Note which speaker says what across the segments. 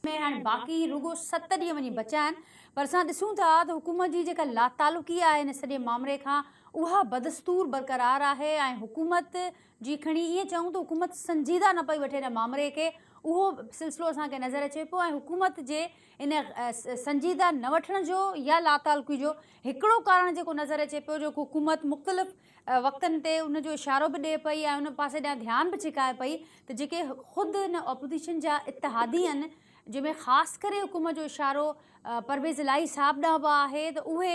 Speaker 1: में हाणे बाक़ी रुगो 7 ॾींहं वञी बचिया आहिनि। पर असां ॾिसूं था त हुकूमत जी जेका लातालुकी आहे हिन सॼे मामले खां, उहा बदस्तूर बरक़रार आहे ऐं हुकूमत जी खणी ईअं चऊं त हुकूमत संजीदा न पई वठे हिन मामले खे। उहो सिलसिलो असांखे नज़र अचे पियो ऐं हुकूमत जे इन संजीदा न वठण जो या लातालुकी जो हिकिड़ो कारण जेको नज़र अचे पियो, जो हुकूमत मुख़्तलिफ़ वक़्तनि ते उनजो इशारो बि ॾिए पई ऐं उन पासे ॾांहुं ध्यानु बि छिकाए पई त जेके ख़ुदि हिन ऑपोज़िशन जा इतिहादी आहिनि, जंहिंमें ख़ासि करे हुकूमत जो इशारो परवेज़ इलाही साहब ॾांहुं बि आहे, त उहे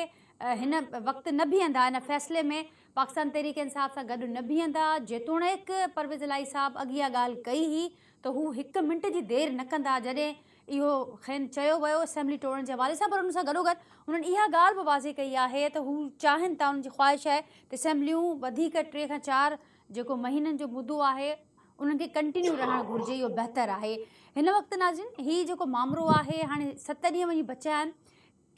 Speaker 1: हिन वक़्तु न बीहंदा, हिन फ़ैसिले में पाकिस्तान तहरीक इंसाफ़ सां गॾु न बीहंदा। जेतोणीकि परवेज़ इलाही साहब अॻु इहा ॻाल्हि कई हुई त हू 1 मिंट जी देरि न कंदा जॾहिं इहो खेनि चयो वियो असेंबली टोड़ण जे हवाले सां। पर हुन सां गॾोगॾु हुननि इहा ॻाल्हि बि वाज़े कई आहे त हू चाहिनि था, उन्हनि जी ख़्वाहिश आहे त असेंबलियूं वधीक 3 खां 4 जेको महीननि जो मुदो आहे उन्हनि खे कंटिन्यू रहणु घुरिजे, इहो बहितरु आहे। हिन वक़्तु नाज़रीन हीउ जेको मामिलो आहे, हाणे 7 ॾींहं वञी बचिया आहिनि।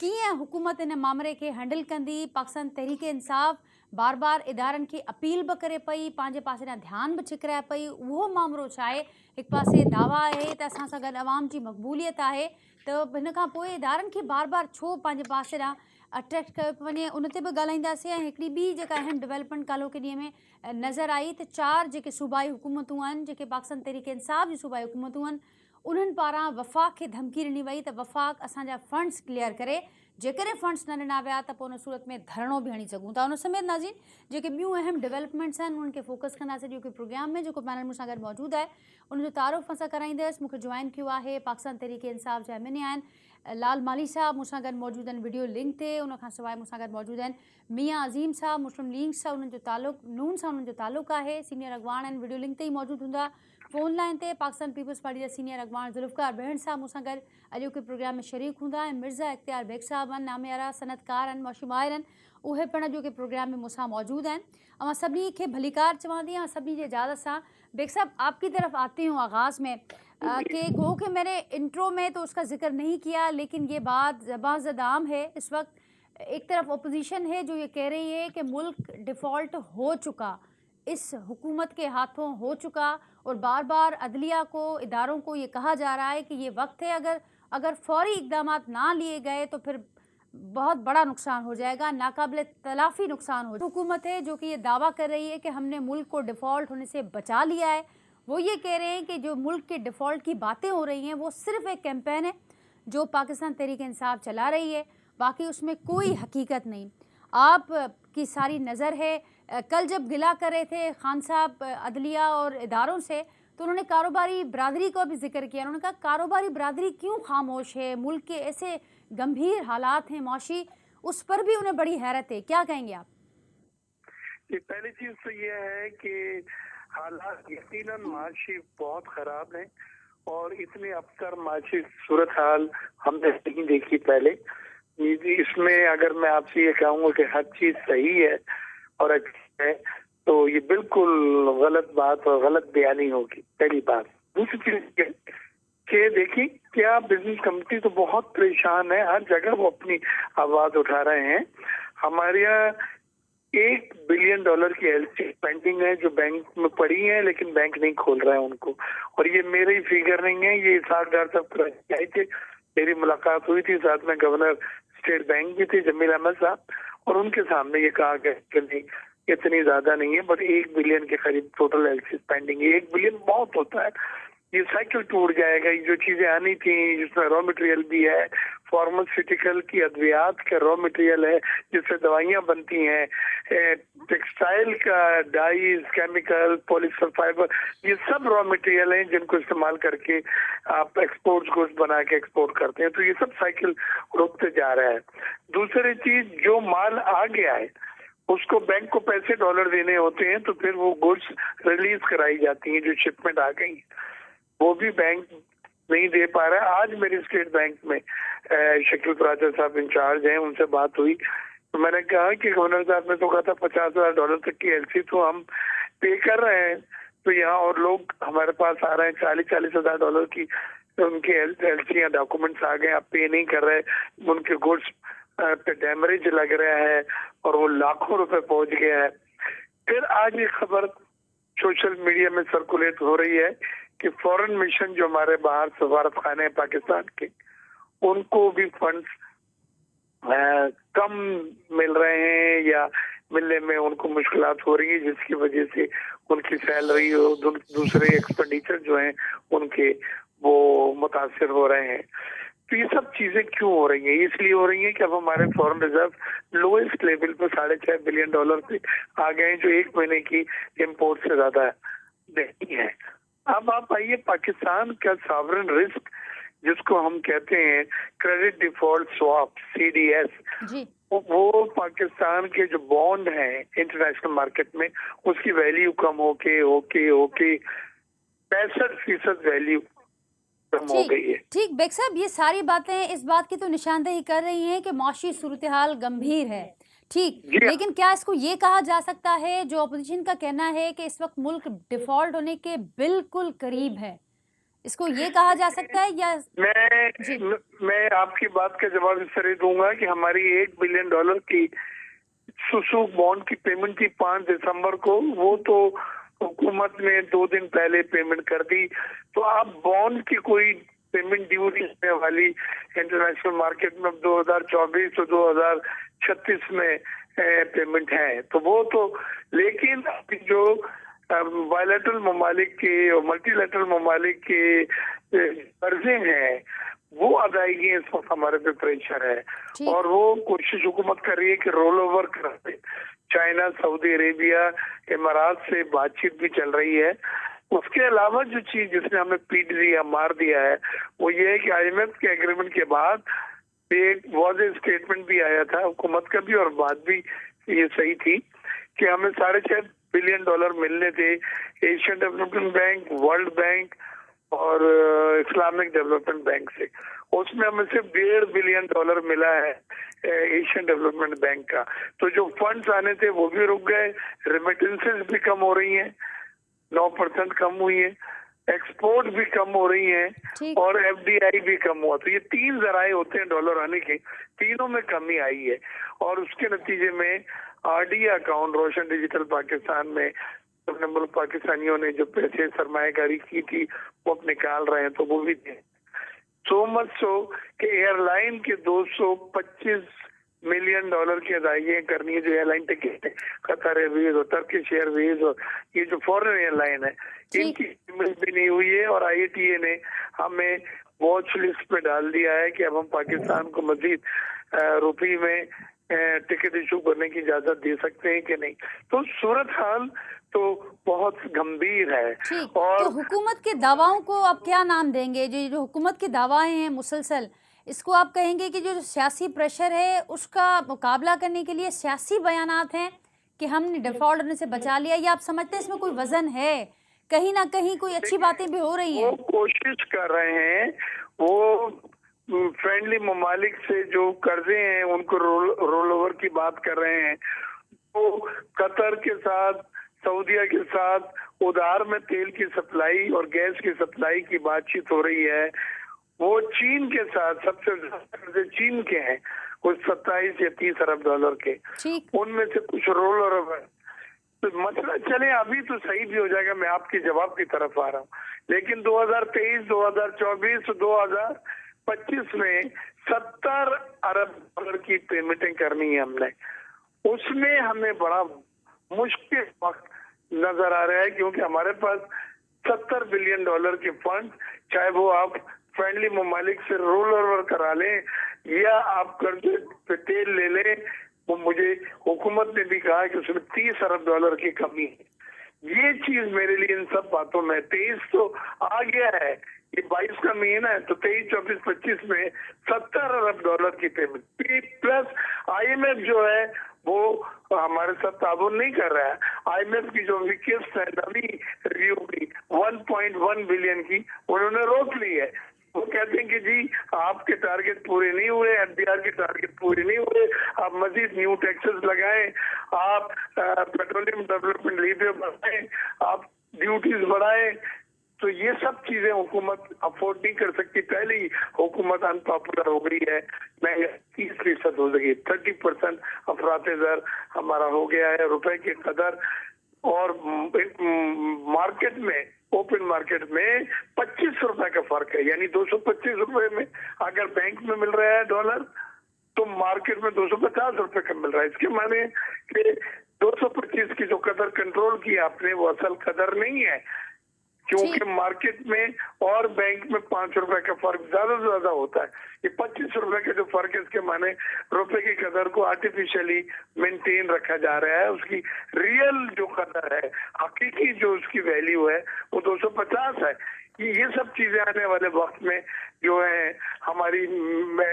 Speaker 1: कीअं हुकूमत हिन मामले खे हैंडल कंदी? पाकिस्तान तहरीक इंसाफ़ बार बार इदारनि खे अपील बि करे पई, पंहिंजे पासे ॾांहुं ध्यानु बि छिकिराए पई। उहो मामिलो छा आहे? हिकु पासे दावा आहे त असां सां गॾु अवाम जी मक़बूलियत आहे, त हिन खां पोइ इदारनि खे बार बार छो पंहिंजे पासे ॾांहुं अट्रैक्ट कयो पियो वञे, उन ते बि ॻाल्हाईंदासीं। ऐं हिकिड़ी ॿी जेका अहम डेवलपमेंट काल्ह ॾींहं में नज़र आई त 4 जेके सूबाई हुकूमतूं आहिनि, जेके पाकिस्तान तहरीक इंसाफ़ जी सूबाई हुकूमतूं आहिनि, उन्हनि पारां वफ़ाक़ खे धमकी ॾिनी वई त वफ़ाक़ असांजा फंड्स क्लियर करे, जेकॾहिं फंड्स न ॾिना विया त पोइ उन सूरत में धरणो बि हणी सघूं था। उन समेत नाज़रीन जेके ॿियूं अहम डेवलपमेंट्स आहिनि उन्हनि खे फोकस कंदासीं अॼु के प्रोग्राम में। जेको पैनल मूंसां गॾु मौजूदु आहे उनजो तारुफ़ असां कराईंदसि। मूंखे जॉइन कियो आहे पाकिस्तान तहरीक इंसाफ़ जा एम आहिनि लाल माली साहब, मूंसां गॾु मौजूदु आहिनि वीडियो लिंक ते। उनखां सवाइ मूंसां गॾु मौजूदु आहिनि मियां अज़ीम साहब, मुस्लिम लीग सां उन्हनि जो तालुक़ु नून सां उन्हनि जो तालुक़ु आहे, सीनियर अॻवान आहिनि, वीडियो लिंक ते ई मौजूदु हूंदा। फ़ोन लाइन ते पाकिस्तान पीपल्स पार्टी जा सीनियर अॻवान ज़ुल्फ़कार बहण साहब मूंसां गॾु अॼु के प्रोग्राम में शरीक हूंदा। ऐं मिर्ज़ा इख्तियार बेग साहब आहिनि, नामियारा सनतकार आहिनि, मौशी माहिर आहिनि, उहे पिणु अॼु के प्रोग्राम में मूंसां मौजूदु आहिनि। ऐं सभिनी खे भलीकार चवां थी, सभिनी जी इजाज़त सां बेग साहब आपकी तरफ आती हूँ आगाज़ में कि गो कि मैंने इंट्रो में तो उसका जिक्र नहीं किया, लेकिन ये बात ज़बां ज़दाम है इस वक्त। एक तरफ अपोजिशन है जो ये कह रही है कि मुल्क डिफ़ॉल्ट हो चुका, इस हुकूमत के हाथों हो चुका, और बार बार अदलिया को, इदारों को ये कहा जा रहा है कि ये वक्त है, अगर फौरी इकदाम ना लिए गए तो फिर बहुत बड़ा नुकसान हो जाएगा, नाकाबिले तलाफ़ी नुकसान हो। हुकूमत है जो कि ये दावा कर रही है कि हमने मुल्क को डिफ़ॉल्ट होने से बचा लिया है। वो ये कह रहे हैं कि जो मुल्क के डिफ़ॉल्ट की बातें हो रही हैं वो सिर्फ़ एक कैंपेन है जो पाकिस्तान तहरीक इंसाफ़ चला रही है, बाकी उसमें कोई हकीकत नहीं। आप की सारी नज़र है, कल जब गिला कर रहे थे खान साहब अदलिया और इदारों से, तो उन्होंने कारोबारी बरादरी का भी जिक्र किया। उन्होंने कहा कारोबारी बरादरी क्यों खामोश है, मुल्क के ऐसे गंभीर हालात हैं मौशी, उस पर भी उन्हें बड़ी हैरत है। क्या कहेंगे आप?
Speaker 2: पहली चीज तो ये है कि हालात यकीनन माशी बहुत खराब हैं और इतनी अबतर माशी सूरत हाल हमने नहीं देखी पहले। इसमें अगर मैं आपसे ये कहूँगा कि हर चीज सही है और अच्छी है तो ये बिल्कुल गलत बात और गलत बयानी होगी, पहली बात। दूसरी चीज कि देखिए क्या बिजनेस कम्युनिटी तो बहुत परेशान है, हर जगह वो अपनी आवाज उठा रहे हैं। हमारे यहाँ $1 बिलियन की एलसी पेंडिंग है जो बैंक में पड़ी है, लेकिन बैंक नहीं खोल रहा है उनको। और ये मेरी फिगर नहीं है, ये इसाक डार साहब आए थे, मेरी मुलाकात हुई थी, साथ में गवर्नर स्टेट बैंक भी थे जमील अहमद साहब, और उनके सामने ये कहा गया कि नहीं इतनी ज्यादा नहीं है, बट 1 बिलियन के करीब टोटल एलसी पेंडिंग है। 1 बिलियन बहुत होता है, ये साइकिल टूट जाएगा। ये जो चीजें आनी थी जिसमें रॉ मटेरियल भी है, फार्मास्यूटिकल की अद्वियात का रॉ मटेरियल है जिससे दवाइयां बनती हैं, टेक्सटाइल का डाइज, केमिकल, पॉलीस्टर फाइबर, ये सब रॉ मटेरियल हैं जिनको इस्तेमाल करके आप एक्सपोर्ट गुड्स बना के एक्सपोर्ट करते हैं। तो ये सब साइकिल रुकते जा रहा है। दूसरी चीज, जो माल आ गया है उसको बैंक को पैसे डॉलर देने होते हैं, तो फिर वो गुड्स रिलीज कराई जाती हैं जो शिपमेंट आ गई, वो भी बैंक नहीं दे पा रहा है। आज मेरी स्टेट बैंक में शकील फराजा साहब इंचार्ज हैं, उनसे बात हुई तो मैंने कहा कि गवर्नर साहब ने तो कहा था $50,000 तक की एलसी तो हम पे कर रहे हैं, तो यहाँ और लोग हमारे पास आ रहे हैं $40,000 $40,000 की उनकी एलसी या डॉक्यूमेंट्स आ गए, आप पे नहीं कर रहे, उनके गुड्स पे डैमरेज लग रहा है और वो लाखों रुपए पहुंच गया है। फिर आज ये खबर सोशल मीडिया में सर्कुलेट हो रही है कि फॉरेन मिशन जो हमारे बाहर सफारत खाने हैं पाकिस्तान के, उनको भी फंड्स कम मिल रहे हैं या मिलने में उनको मुश्किलात हो रही है, जिसकी वजह से उनकी सैलरी और दूसरे एक्सपेंडिचर जो हैं उनके वो मुतासिर हो रहे हैं। तो ये सब चीजें क्यों हो रही हैं? इसलिए हो रही हैं कि अब हमारे फॉरेन रिजर्व लोएस्ट लेवल पे $6.5 बिलियन पे आ गए हैं, जो एक महीने की इम्पोर्ट से ज्यादा नहीं है। अब आप आइए, पाकिस्तान का सॉवरेन रिस्क जिसको हम कहते हैं क्रेडिट डिफॉल्ट स्वैप CDS, वो पाकिस्तान के जो बॉन्ड हैं इंटरनेशनल मार्केट में, उसकी वैल्यू कम होके 65% वैल्यू कम हो गई है।
Speaker 1: ठीक बेग साहब, ये सारी बातें इस बात की तो निशानदेही कर रही हैं कि मौशी सूरत हाल गंभीर है, ठीक, लेकिन क्या इसको ये कहा जा सकता है, जो अपोजिशन का कहना है कि इस वक्त मुल्क डिफॉल्ट होने के बिल्कुल करीब है, इसको ये कहा जा सकता है? या
Speaker 2: मैं आपकी बात का जवाब इस तरह दूंगा कि हमारी $1 बिलियन की सुसूक बॉन्ड की पेमेंट थी 5 दिसंबर को, वो तो हुकूमत ने 2 दिन पहले पेमेंट कर दी। तो अब बॉन्ड की कोई पेमेंट ड्यू नहीं होने वाली इंटरनेशनल मार्केट में 2024 और 2036 में पेमेंट है, तो वो तो, लेकिन जो बायलैटरल ममालिक के और मल्टीलैटरल ममालिक के कर्जे हैं वो अदायगी इस वक्त हमारे पे प्रेशर है, और वो कोशिश हुकूमत कर रही है कि रोल ओवर कर चाइना, सऊदी अरेबिया, इमारात से बातचीत भी चल रही है। उसके अलावा जो चीज जिसने हमें पीट दिया, मार दिया है, वो ये है कि IMF के एग्रीमेंट के बाद एक वाज़ेह स्टेटमेंट भी आया था हुकूमत का भी, और बात भी ये सही थी कि हमें $6.5 बिलियन मिलने थे Asian development bank, world bank और इस्लामिक डेवलपमेंट बैंक से। उसमें हमें सिर्फ $1.5 बिलियन मिला है एशियन डेवलपमेंट बैंक का। तो जो फंड्स आने थे वो भी रुक गए, रेमिटेंसेस भी कम हो रही हैं, 9% कम हुई है, एक्सपोर्ट भी कम हो रही है, और FDI भी कम हुआ। तो ये 3 जराए होते हैं डॉलर आने के, तीनों में कमी आई है, और उसके नतीजे में RD अकाउंट रोशन डिजिटल पाकिस्तान में अपने मुल्क पाकिस्तानियों ने जो पैसे सरमायाकारी की थी वो अब निकाल रहे हैं, तो वो भी सो मच सो कि एयरलाइन के $225 मिलियन की अदायगियां करनी है, जो एयरलाइन टिकट है, कतर एयरवेज और टर्किश एयरवेज और ये जो फॉरेन एयरलाइन है, इनकी पेमेंट भी नहीं हुई है, और IATA ने हमें वॉच लिस्ट पे डाल दिया है कि अब हम पाकिस्तान को मजीद रुपये में टिकट इशू करने की इजाजत दे सकते हैं कि नहीं। तो सूरत हाल तो बहुत गंभीर है। और
Speaker 1: तो हुकूमत के दावाओं को आप क्या नाम देंगे? जो हुकूमत के दावाएं हैं मुसलसल, इसको आप कहेंगे कि जो सियासी प्रेशर है उसका मुकाबला करने के लिए सियासी बयानात हैं कि हमने डिफॉल्ट होने से बचा लिया, या आप समझते हैं इसमें कोई वजन है, कहीं ना कहीं कोई अच्छी बातें भी हो रही हैं?
Speaker 2: वो कोशिश कर रहे हैं, वो फ्रेंडली ममालिक से जो कर्जे हैं उनको रोल ओवर की बात कर रहे हैं। तो कतर के साथ, सऊदीया के साथ उधार में तेल की सप्लाई और गैस की सप्लाई की बातचीत हो रही है। वो चीन के साथ, सबसे ज्यादा चीन के हैं, कुछ 27 या 30 अरब डॉलर के, उनमें से कुछ रोल ओवर। तो मसला चले अभी तो सही भी हो जाएगा, मैं आपके जवाब की तरफ आ रहा हूँ, लेकिन 2023, 2024, 2025 में 70 अरब डॉलर की पेमेंटें करनी है हमने। उसमें हमें बड़ा मुश्किल वक्त नजर आ रहा है, क्योंकि हमारे पास $70 बिलियन के फंड, चाहे वो आप फ्रेंडली ममालिक से रोल ओवर करा लें या आप कर्जे पे तेल ले लें, वो मुझे हुकूमत ने भी कहा कि उसमें $30 अरब की कमी है। ये चीज मेरे लिए इन सब बातों में 23 तो आ गया है, ये 22 का महीना है, तो 23, 24, 25 में $70 अरब की पेमेंट प्लस IMF जो है वो हमारे साथ ताबून नहीं कर रहा है। IMF की जो भी किस्त है नवी रिव्यू की 1.1 बिलियन की, उन्होंने रोक ली है। वो कहते हैं कि जी आपके टारगेट पूरे नहीं हुए, FDR के टारगेट पूरे नहीं हुए, आप मजीद न्यू टैक्सेस लगाएं, आप पेट्रोलियम डेवलपमेंट लीवर बढ़ाएं, आप ड्यूटीज बढ़ाएं। तो ये सब चीजें हुकूमत अफोर्ड नहीं कर सकती। पहले ही हुकूमत अनपॉपुलर हो गई है, महंगाई 30% हो गई, 30% अफराते दर हमारा हो गया है, रुपए की कदर और मार्केट में ओपन मार्केट में 25 रुपए का फर्क है। यानी 225 रुपए में अगर बैंक में मिल रहा है डॉलर, तो मार्केट में 250 रुपए का मिल रहा है। इसके माने कि 225 की जो कदर कंट्रोल की आपने, वो असल कदर नहीं है, क्योंकि मार्केट में और बैंक में 5 रुपए का फर्क ज्यादा से ज्यादा होता है। ये 25 रुपए का जो फर्क है, इसके माने रुपए की कदर को आर्टिफिशियली मेंटेन रखा जा रहा है। उसकी रियल जो कदर है, हकीकी जो उसकी वैल्यू है, वो 250 है। ये सब चीजें आने वाले वक्त में जो है हमारी में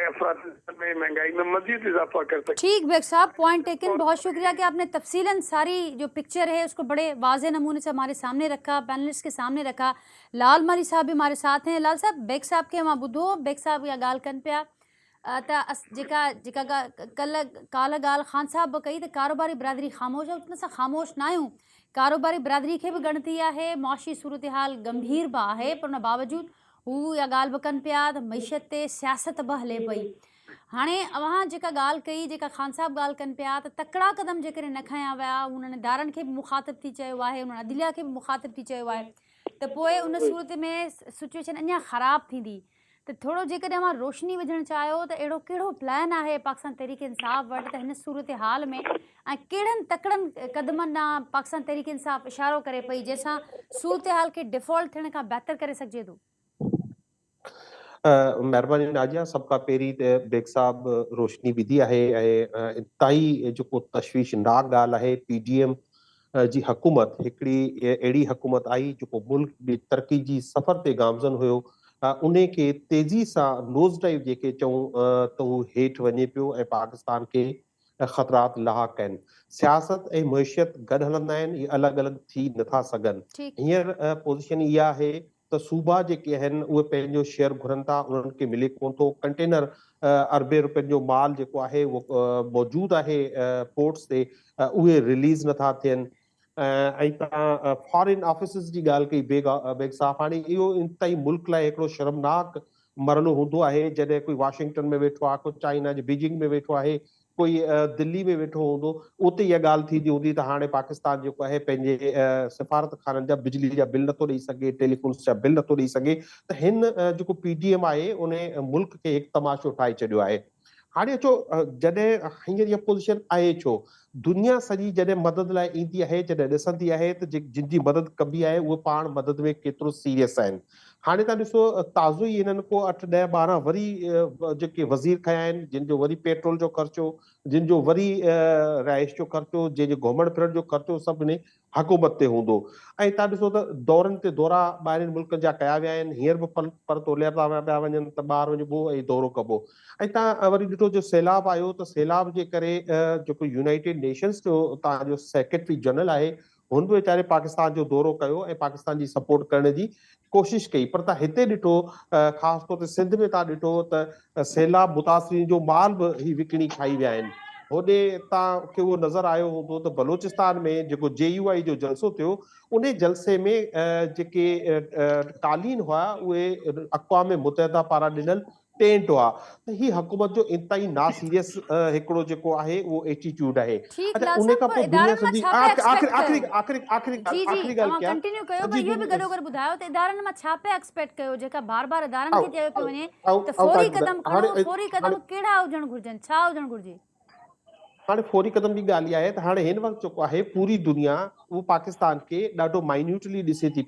Speaker 2: महंगाई में मजीद इजाफा कर सकती है।
Speaker 1: ठीक बेग साहब, पॉइंट टेकन। बहुत शुक्रिया कि आपने तफसीलन सारी जो पिक्चर है उसको बड़े वाजे नमूने से हमारे सामने रखा, पैनलिस्ट के सामने रखा। लाल मारी साहब भी हमारे साथ हैं। लाल साहब, बेग साहब के मां ॿुधो, बेग साहब या ॻाल्हि कनि पिया जेका कल काल्ह ॻाल्हि ख़ान साहब बि कई त कारोबारी बिरादरी ख़ामोश आहे। उन सां ख़ामोश न आहियूं, कारोबारी बिरादरी खे बि ॻणती आहे, मुआशी सूरत हाल गंभीर बि आहे, पर उन बावजूद हू इहा ॻाल्हि बि कनि पिया त मईशत ते सियासत बि हले पई। हाणे अव्हां जेका ॻाल्हि कई, जेका ख़ान साहब ॻाल्हि कनि पिया त तकड़ा क़दम जेकॾहिं न खयां विया, उन्हनि इदारनि खे बि मुखातिब थी चयो आहे, उन्हनि अदलिया खे बि मुखातिब थी चयो आहे, त पोइ उन सूरत में सिचुएशन अञा ख़राब थींदी। त थोरो जेकॾहिं अव्हां रोशनी विझणु चाहियो त अहिड़ो कहिड़ो प्लान आहे पाकिस्तान तहरीक इंसाफ़ वटि त हिन सूरत हाल में ऐं कहिड़नि तकड़नि क़दमनि ॾांहुं पाकिस्तान तहरीक इंसाफ़ इशारो करे पई, जंहिंसां सूरत हाल खे डिफॉल्ट थियण खां बहितर करे सघिजे थो?
Speaker 3: महिरबानी नाजिया, सब खां पहिरीं त बेग साहब रोशनी विधी आहे ऐं इंतिहाई जेको तशवीशनाक ॻाल्हि आहे, पीडीएम जी हुकूमत हिकिड़ी अहिड़ी हुकूमत आई जेको मुल्क जी तरक़ी जी सफ़र ते गामज़न हुयो, उन खे तेज़ी सां नोज़ डाइव जेके चऊं त उहो हेठि वञे पियो ऐं पाकिस्तान खे ख़तरात लाहक आहिनि। सियासत ऐं मुइशियत गॾु हलंदा आहिनि, इहे अलॻि अलॻि थी नथा सघनि। हींअर पोज़ीशन इहा आहे त सूबा जेके आहिनि उहे पंहिंजो शेयर घुरनि था, उन्हनि खे मिले कोन थो। कंटेनर अरबे रुपयनि जो माल जेको आहे उहो मौजूदु आहे पोर्ट्स ते, उहे रिलीज़ नथा थियनि। ऐं तव्हां फॉरेन ऑफिसिस जी ॻाल्हि कई बेग साहब, हाणे इहो इंतिहाई मुल्क लाइ हिकिड़ो शर्मनाक मरलो हूंदो आहे जॾहिं कोई वाशिंगटन में वेठो आहे, कोई चाइना जे बीजिंग में वेठो आहे, कोई दिल्ली में वेठो हूंदो, उते इहा ॻाल्हि थींदी हूंदी त हाणे पाकिस्तान जेको आहे पंहिंजे सिफारत खाननि जा बिजली जा बिल नथो ॾेई सघे, टेलीफोन जा बिल नथो ॾेई सघे। त हिन जेको पीडीएम आहे उन मुल्क खे हिकु तमाशो ठाहे छॾियो आहे। हाणे अचो, जॾहिं हींअर इहा पोज़ीशन आहे छो, दुनिया सॼी जॾहिं मदद लाइ ईंदी आहे, जॾहिं ॾिसंदी आहे त जिन जी मदद कबी आहे उहे पाण मदद में केतिरो सीरियस आहिनि। हाणे तव्हां ॾिसो, ताज़ो ई हिननि को 8, 10, 12 वरी जेके वज़ीर खया आहिनि, जिन जो वरी पेट्रोल जो ख़र्चो, जिन जो वरी रहाइश जो ख़र्चो, जंहिंजो घुमण फिरण जो ख़र्चो सभिनी हुकूमत ते हूंदो। ऐं तव्हां ॾिसो त दौरनि ते दौरा ॿाहिरिनि मुल्कनि जा कया विया आहिनि, हींअर बि पर तोलिया पिया वञनि त ॿाहिरि वञिबो ऐं दौरो कबो। ऐं तव्हां वरी ॾिठो जो सैलाब आयो, त सैलाब जे करे जेको यूनाइटेड नेशंस जो तव्हांजो सेक्रेटरी जनरल आहे, हुन बि वीचारे पाकिस्तान जो दौरो कयो ऐं पाकिस्तान जी सपोर्ट करण जी कोशिश कई। पर तव्हां हिते ॾिठो, ख़ासि तौर ते सिंध में तव्हां ॾिठो त सैलाब मुतासिरीन जो माल बि ही विकिणी खाई विया आहिनि। होॾे तव्हांखे उहो नज़र आयो हूंदो त बलोचिस्तान में जेको JUI जो जलसो थियो, उन जलसे में जेके कालीन हुआ उहे अक़वाम मुतहदा पारां ॾिनल टेंट हुआ। त ही हुकूमत जो इंतिहाई ना सीरियस हिकिड़ो जेको आहे उहो एटीट्यूड आहे। अच्छा, उन खां पोइ दुनिया सॼी आख़िरी ॻाल्हि कयां,
Speaker 1: कंटिन्यू कयो, पर इहो बि गॾोगॾु ॿुधायो त इदारनि मां छा पिया एक्सपेक्ट कयो, जेका बार बार इदारनि खे चयो पियो वञे त फौरी क़दम खणो, फौरी क़दम कहिड़ा हुजणु घुरिजनि, छा हुजणु घुरिजे?
Speaker 3: हाणे फौरी क़दम जी ॻाल्हि इहा आहे त हाणे हिन वक़्तु जेको आहे पूरी दुनिया उहो पाकिस्तान खे ॾाढो माइन्यूटली ॾिसे थी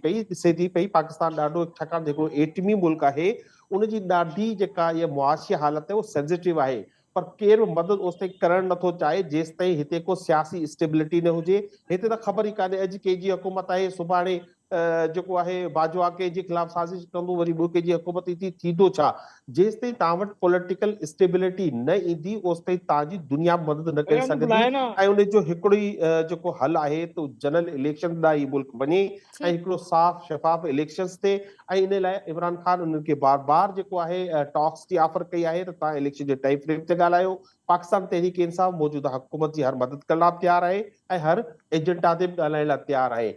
Speaker 3: पई। पाकिस्तान ॾाढो, छाकाणि जेको एटमी मुल्क आहे उनजी ॾाढी जेका इहा मुआशी हालत आहे उहो सेंसिटिव आहे। पर केरु बि मदद ओसि ताईं करणु नथो चाहे जेसि ताईं हिते को सियासी स्टेबिलिटी न हुजे। हिते त ख़बर ई कान्हे अॼु कंहिंजी हुकूमत आहे, सुभाणे जेको आहे बाजवा कंहिंजे ख़िलाफ़ साज़िश कंदो, वरी ॿियो कंहिंजी हुकूमत ईंदी, थींदो छा? जेसि ताईं तव्हां वटि पॉलिटिकल स्टेबिलिटी न ईंदी ओसि ताईं तव्हांजी दुनिया मदद न करे सघंदी। ऐं उनजो हिकिड़ो ई जेको हल आहे त जनरल इलेक्शन ॾांहुं मुल्क वञे ऐं हिकिड़ो साफ़ शफ़ाफ इलेक्शन्स थिए। ऐं इन लाइ इमरान ख़ान उन्हनि खे बार बार जेको आहे टॉक्स जी ऑफर कई आहे त तव्हां इलेक्शन जे टाइम फ्रेम ते ॻाल्हायो। पाकिस्तान तहरीक इंसाफ़ मौजूदा हुकूमत जी हर मदद करण लाइ तयारु आहे ऐं हर एजेंडा ते ॻाल्हाइण लाइ तयारु आहे।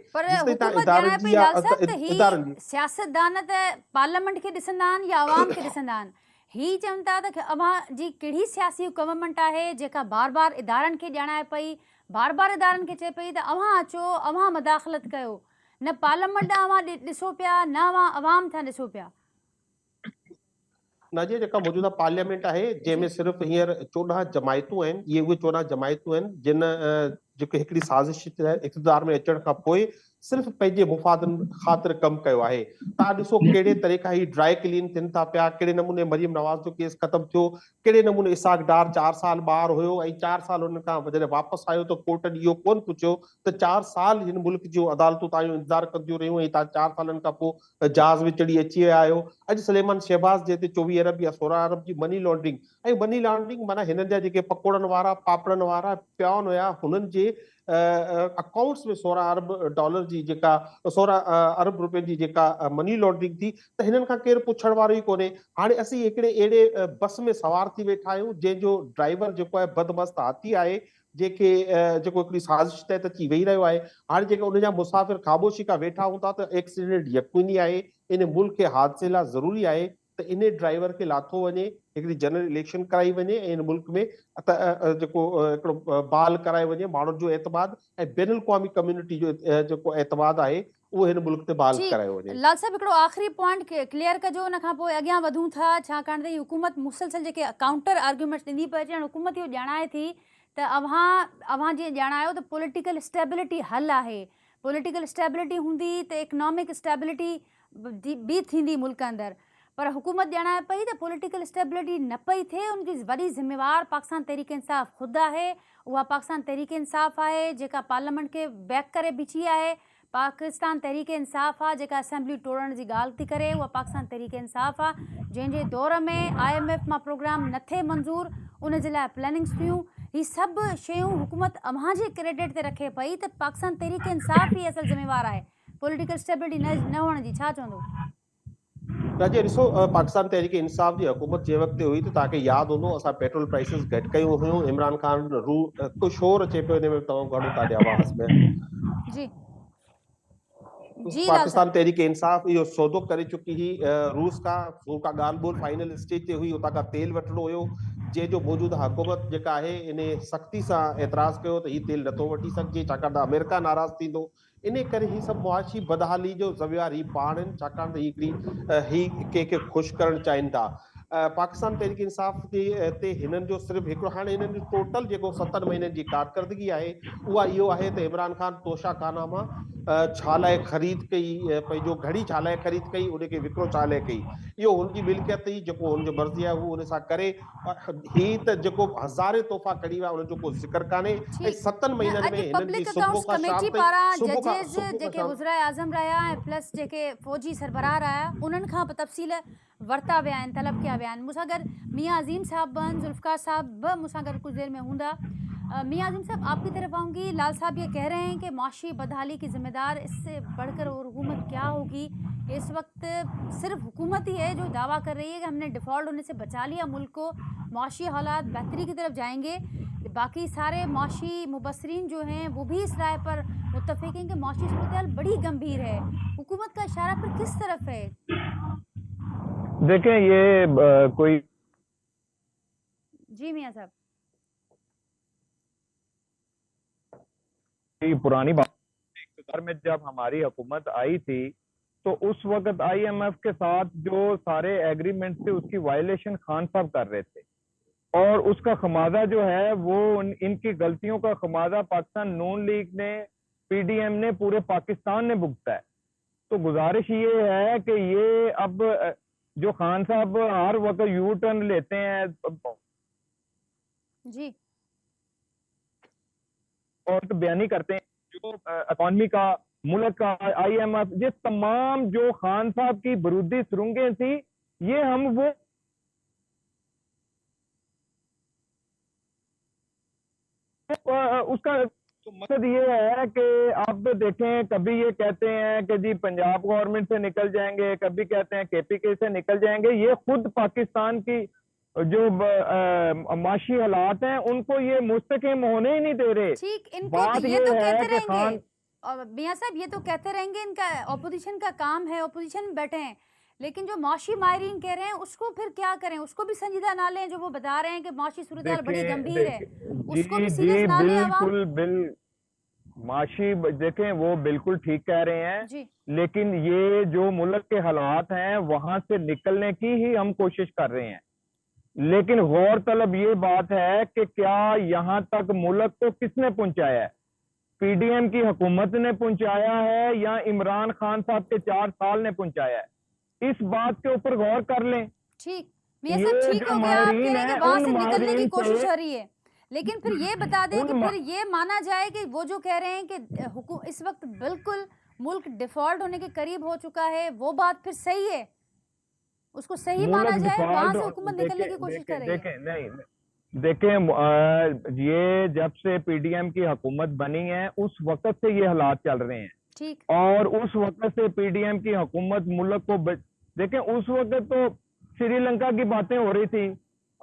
Speaker 1: सियासतदान त पार्लियामेंट खे ॾिसंदा आहिनि या अवाम खे ॾिसंदा आहिनि? ही चवनि था त अव्हां जी कहिड़ी सियासी गवर्नमेंट आहे जेका बार बार इदारनि खे ॼाणाए पई, बार बार इदारनि खे चए पई त अव्हां अचो, अव्हां मदाख़लत कयो। न पार्लियामेंट अवां ॾिसो पिया, न अवां अवाम था ॾिसो पिया।
Speaker 3: न जे जेका मौजूदा पार्लियामेंट आहे जंहिंमें सिर्फ़ हींअर 14 जमायतूं आहिनि, इहे उहे 14 जमायतूं आहिनि जिन जेके हिकिड़ी साज़िश इक़्तिदार में अचण खां पोइ सिर्फ़ पंहिंजे मुफ़ादनि ख़ातिर कमु कयो आहे। तव्हां ॾिसो कहिड़े तरीक़ा ही ड्राई क्लीन थियनि था पिया, कहिड़े नमूने मरियम नवाज़ जो केस ख़तमु थियो, कहिड़े नमूने इसाक डार 4 साल ॿार हुयो ऐं 4 साल हुन खां जॾहिं वापसि आयो त कोर्टनि इहो कोन पुछियो त 4 साल हिन मुल्क जूं अदालतूं तव्हांजो इंतज़ारु कंदियूं रहियूं ऐं तव्हां 4 सालनि खां पोइ जहाज़ में चढ़ी अची विया आहियो। अॼु सलेमान शहबाज़ जे हिते 24 अरब या 16 अरब जी मनी लॉन्ड्रिंग ऐं मनी लॉन्ड्रिंग माना हिननि जा जेके पकोड़नि वारा पापड़नि वारा पियाउनि हुया हुननि जे अकाउंट्स में 16 अरब डॉलर जी जेका 16 अरब रुपए जी जेका मनी लॉन्ड्रिंग थी त हिननि खां केरु पुछण वारो ई कोन्हे। हाणे असीं हिकिड़े अहिड़े बस में सवार थी वेठा आहियूं जंहिंजो ड्राइवर जेको आहे बदमस्त हाथी आहे, जेके जेको हिकिड़ी साज़िश तहत अची वेही रहियो आहे। हाणे जेके उनजा मुसाफ़िर ख़ामोशी खां वेठा हूंदा त एक्सीडेंट यकीनी आहे, इन मुल्क खे हादसे लाइ ज़रूरी आहे त इन ड्राइवर खे लाथो वञे, हिकिड़ी जनरल इलेक्शन कराई वञे ऐं इन मुल्क में जेको हिकिड़ो बहाल कराए वञे माण्हुनि जो एतमाद ऐं बैनुल क़ौमी कम्युनिटी जो जेको एतमाद आहे उहो हिन मुल्क ते बहाल करायो वञे।
Speaker 1: लाल साहब हिकिड़ो आख़िरी पॉइंट क्लियर कजो, उन खां पोइ अॻियां वधूं था, छाकाणि त हुकूमत मुसलसल जेके काउंटर आर्ग्यूमेंट्स ॾींदी पई अचे, हुकूमत इहो ॼाणाए थी त अव्हां जीअं ॼाणायो त पॉलिटिकल स्टेबिलिटी हल आहे, पॉलिटिकल स्टेबिलिटी हूंदी त इकनॉमिक स्टेबिलिटी बि थींदी मुल्क अंदरि, पर हुकूमत ॼाणाए पई त पॉलिटिकल स्टेबिलिटी न पई थिए, उनजी वॾी ज़िम्मेवार पाकिस्तान तहरीक इंसाफ़ ख़ुदि आहे। उहा पाकिस्तान तहरीक इंसाफ़ आहे जेका पार्लियामेंट खे बैक करे बीठी आहे, पाकिस्तान तहरीक इंसाफ़ आहे जेका असेंबली तोड़ण जी ॻाल्हि थी करे, उहा पाकिस्तान तहरीक इंसाफ़ आहे जंहिंजे दौर में IMF मां प्रोग्राम न थिए मंज़ूर, उन जे लाइ प्लैनिंग्स थियूं। ही सभु शयूं हुकूमत अव्हां जे क्रेडिट ते रखे पई त पाकिस्तान तहरीक इंसाफ़ ही असल ज़िम्मेवार आहे पॉलिटिकल स्टेबिलिटी न हुअण जी। छा चवंदो?
Speaker 3: राजे ॾिसो, पाकिस्तान तहरीक इंसाफ़ जी हुकूमत जे वक़्तु हुई त तव्हांखे यादि हूंदो असां पेट्रोल प्राइसिस घटि कयूं हुयूं, इमरान ख़ान कुझु शोर अचे पियो, हिन में तव्हां घणो तव्हांजे आवाज़ में
Speaker 1: जी जी लाल
Speaker 3: पाकिस्तान
Speaker 1: साहब
Speaker 3: तहरीक इंसाफ़ इहो सौदो करे चुकी हुई रूस खां, उनका ॻाल्हि ॿोल फाइनल स्टेज ते हुई, उतां खां तेल वठिणो हुयो जंहिंजो मौजूदा हुकूमत जेका आहे इन सख़्ती सां एतिराज़ कयो त हीउ तेल नथो वठी सघिजे छाकाणि त अमेरिका नाराज़ थींदो। इन करे ही सभु मुआशी बदहाली जो ज़रिया ही पाण आहिनि, छाकाणि त हिकिड़ी ही कंहिंखे ख़ुशि करणु चाहिनि था। पाकिस्तान तहरीक इंसाफ़ ते हिननि जो सिर्फ़ु हिकिड़ो, हाणे हिननि जो टोटल जेको 7 महीननि जी कारकर्दगी आहे उहा इहो आहे त इमरान ख़ान तोशाखाना मां छा लाइ ख़रीद कई, पंहिंजो घड़ी छा लाइ ख़रीद कई, उनखे विकिरो छा लाइ कई, इहो हुनजी मिल्कियत ई जेको हुनजो मर्ज़ी आहे उहो उन सां करे। ही त जेको हज़ारे तोहफ़ा खणी विया उनजो को ज़िक्र कान्हे ऐं 7 महीननि में हिननि जी सुबुह खां शाम ताईं
Speaker 1: जजेस जेके वज़ीर आज़म रहिया ऐं प्लस जेके फ़ौजी सरबराह रहिया उन्हनि खां तफ़सील वरिता विया आहिनि, तलब कया विया आहिनि। मूंसां गॾु मियाँ अज़ीम साहब बि, जुल्फ़कार साहब बि मूंसां गॾु कुछ देर में हूंदा। मियाँ अज़ीम साहब आपकी तरफ आऊँगी। लाल साहब ये कह रहे हैं कि माशी बदहाली की जिम्मेदार इससे बढ़कर और हुकूमत क्या होगी। इस वक्त सिर्फ हुकूमत ही है जो दावा कर रही है कि हमने डिफ़ॉल्ट होने से बचा लिया मुल्क को, माशी हालात बेहतरी की तरफ जाएंगे। बाकी सारे माशी मुबसरीन जो हैं वो भी इस राय पर मुत्तफ़िक़ हैं कि माशी सूरत बड़ी गंभीर है। हुकूमत का इशारा पर किस तरफ है?
Speaker 4: देखें ये कोई
Speaker 1: जी मियाँ साहब,
Speaker 4: पुरानी बात, इक़्तिदार में जब हमारी हुकूमत आई थी तो उस वक्त IMF के साथ जो सारे एग्रीमेंट थे उसकी वायलेशन खान साहब कर रहे थे और उसका खमाजा जो है वो इनकी गलतियों का खमाजा पाकिस्तान नून लीग ने, PDM ने, पूरे पाकिस्तान ने भुगता है। तो गुजारिश ये है कि ये अब जो खान साहब हर वक्त यू टर्न लेते हैं
Speaker 1: जी
Speaker 4: और तो बयानी करते हैं जो इकॉनमी का, मुल्क का, IMF, ये तमाम जो खान साहब की बरूदी सुरंगें थी, ये हम वो उसका तो मकसद ये है कि आप देखें, कभी ये कहते हैं कि जी पंजाब गवर्नमेंट से निकल जाएंगे, कभी कहते हैं KPK से निकल जाएंगे। ये खुद पाकिस्तान की जो माशी हालात हैं उनको ये मुस्तकिम होने ही नहीं दे रहे।
Speaker 1: ठीक, इनको
Speaker 4: बात
Speaker 1: ये तो कहते
Speaker 4: कि
Speaker 1: रहेंगे और मियाँ साहब ये तो कहते रहेंगे, इनका ऑपोजिशन का काम है, ऑपोजिशन में बैठे हैं, लेकिन जो माशी माहिरीन कह रहे हैं उसको फिर क्या करें? उसको भी संजीदा ना लें? जो वो बता रहे हैं कि माशी सूरत बड़ी गंभीर है, उसको भी सीरियस ना लें?
Speaker 4: माशी देखें वो बिल्कुल ठीक कह रहे हैं,
Speaker 1: जी
Speaker 4: लेकिन ये जो मुल्क के हालात हैं वहां से निकलने की ही हम कोशिश कर रहे हैं। लेकिन गौर तलब ये बात है कि क्या यहाँ तक मुल्क को किसने पहुंचाया है? पीडीएम की हुकूमत ने पहुंचाया है या इमरान खान साहब के 4 साल ने पहुंचाया है? इस बात के ऊपर गौर कर लें।
Speaker 1: ठीक, मियां
Speaker 4: ये
Speaker 1: साहब ठीक
Speaker 4: जो
Speaker 1: हो गया, आप कह
Speaker 4: माहरीन
Speaker 1: रहे हैं कि
Speaker 4: हैं
Speaker 1: वहां
Speaker 4: उन
Speaker 1: से निकलने की
Speaker 4: माहरीन
Speaker 1: कोशिश
Speaker 4: से
Speaker 1: हो रही है, लेकिन फिर ये बता दें कि
Speaker 4: उन
Speaker 1: फिर ये माना जाए कि वो जो कह रहे हैं कि इस वक्त बिल्कुल मुल्क डिफॉल्ट होने के करीब हो चुका है, वो बात फिर सही है? उसको सही माना
Speaker 4: मुल्क
Speaker 1: जाए? वहां से
Speaker 4: डिफॉल्ट
Speaker 1: हुकूमत निकलने की
Speaker 4: देखें
Speaker 1: कोशिश कर
Speaker 4: देखें
Speaker 1: रही है।
Speaker 4: देखें नहीं देखें ये जब से पीडीएम की हुकूमत बनी है उस वक्त से ये हालात चल रहे हैं,
Speaker 1: ठीक
Speaker 4: और उस वक्त से पीडीएम की हुकूमत मुल्क को देखें, उस वक्त तो श्रीलंका की बातें हो रही थी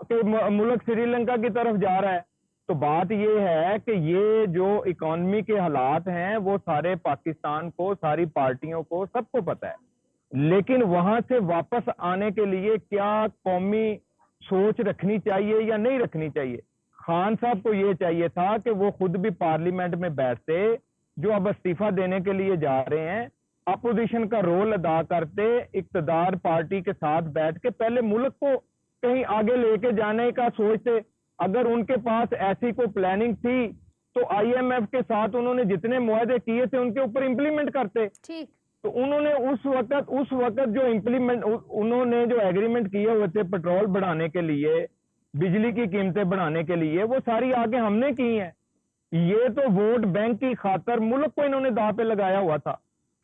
Speaker 4: कि मुल्क श्रीलंका की तरफ जा रहा है। तो बात ये है कि ये जो इकॉनमी के हालात हैं वो सारे पाकिस्तान को, सारी पार्टियों को, सबको पता है। लेकिन वहां से वापस आने के लिए क्या कौमी सोच रखनी चाहिए या नहीं रखनी चाहिए? खान साहब को ये चाहिए था कि वो खुद भी पार्लियामेंट में बैठते, जो अब इस्तीफा देने के लिए जा रहे हैं, अपोजिशन का रोल अदा करते, इक्तदार पार्टी के साथ बैठ के पहले मुल्क को कहीं आगे लेके जाने का सोचते। अगर उनके पास ऐसी कोई प्लानिंग थी तो आईएमएफ के साथ उन्होंने जितने मुआहदे किए थे उनके ऊपर इंप्लीमेंट करते।
Speaker 1: ठीक
Speaker 4: तो उन्होंने उस वक्त जो इंप्लीमेंट उन्होंने जो एग्रीमेंट किए हुए थे पेट्रोल बढ़ाने के लिए, बिजली की कीमतें बढ़ाने के लिए, वो सारी आगे हमने की हैं। ये तो वोट बैंक की खातर मुल्क को इन्होंने दांव पे लगाया हुआ था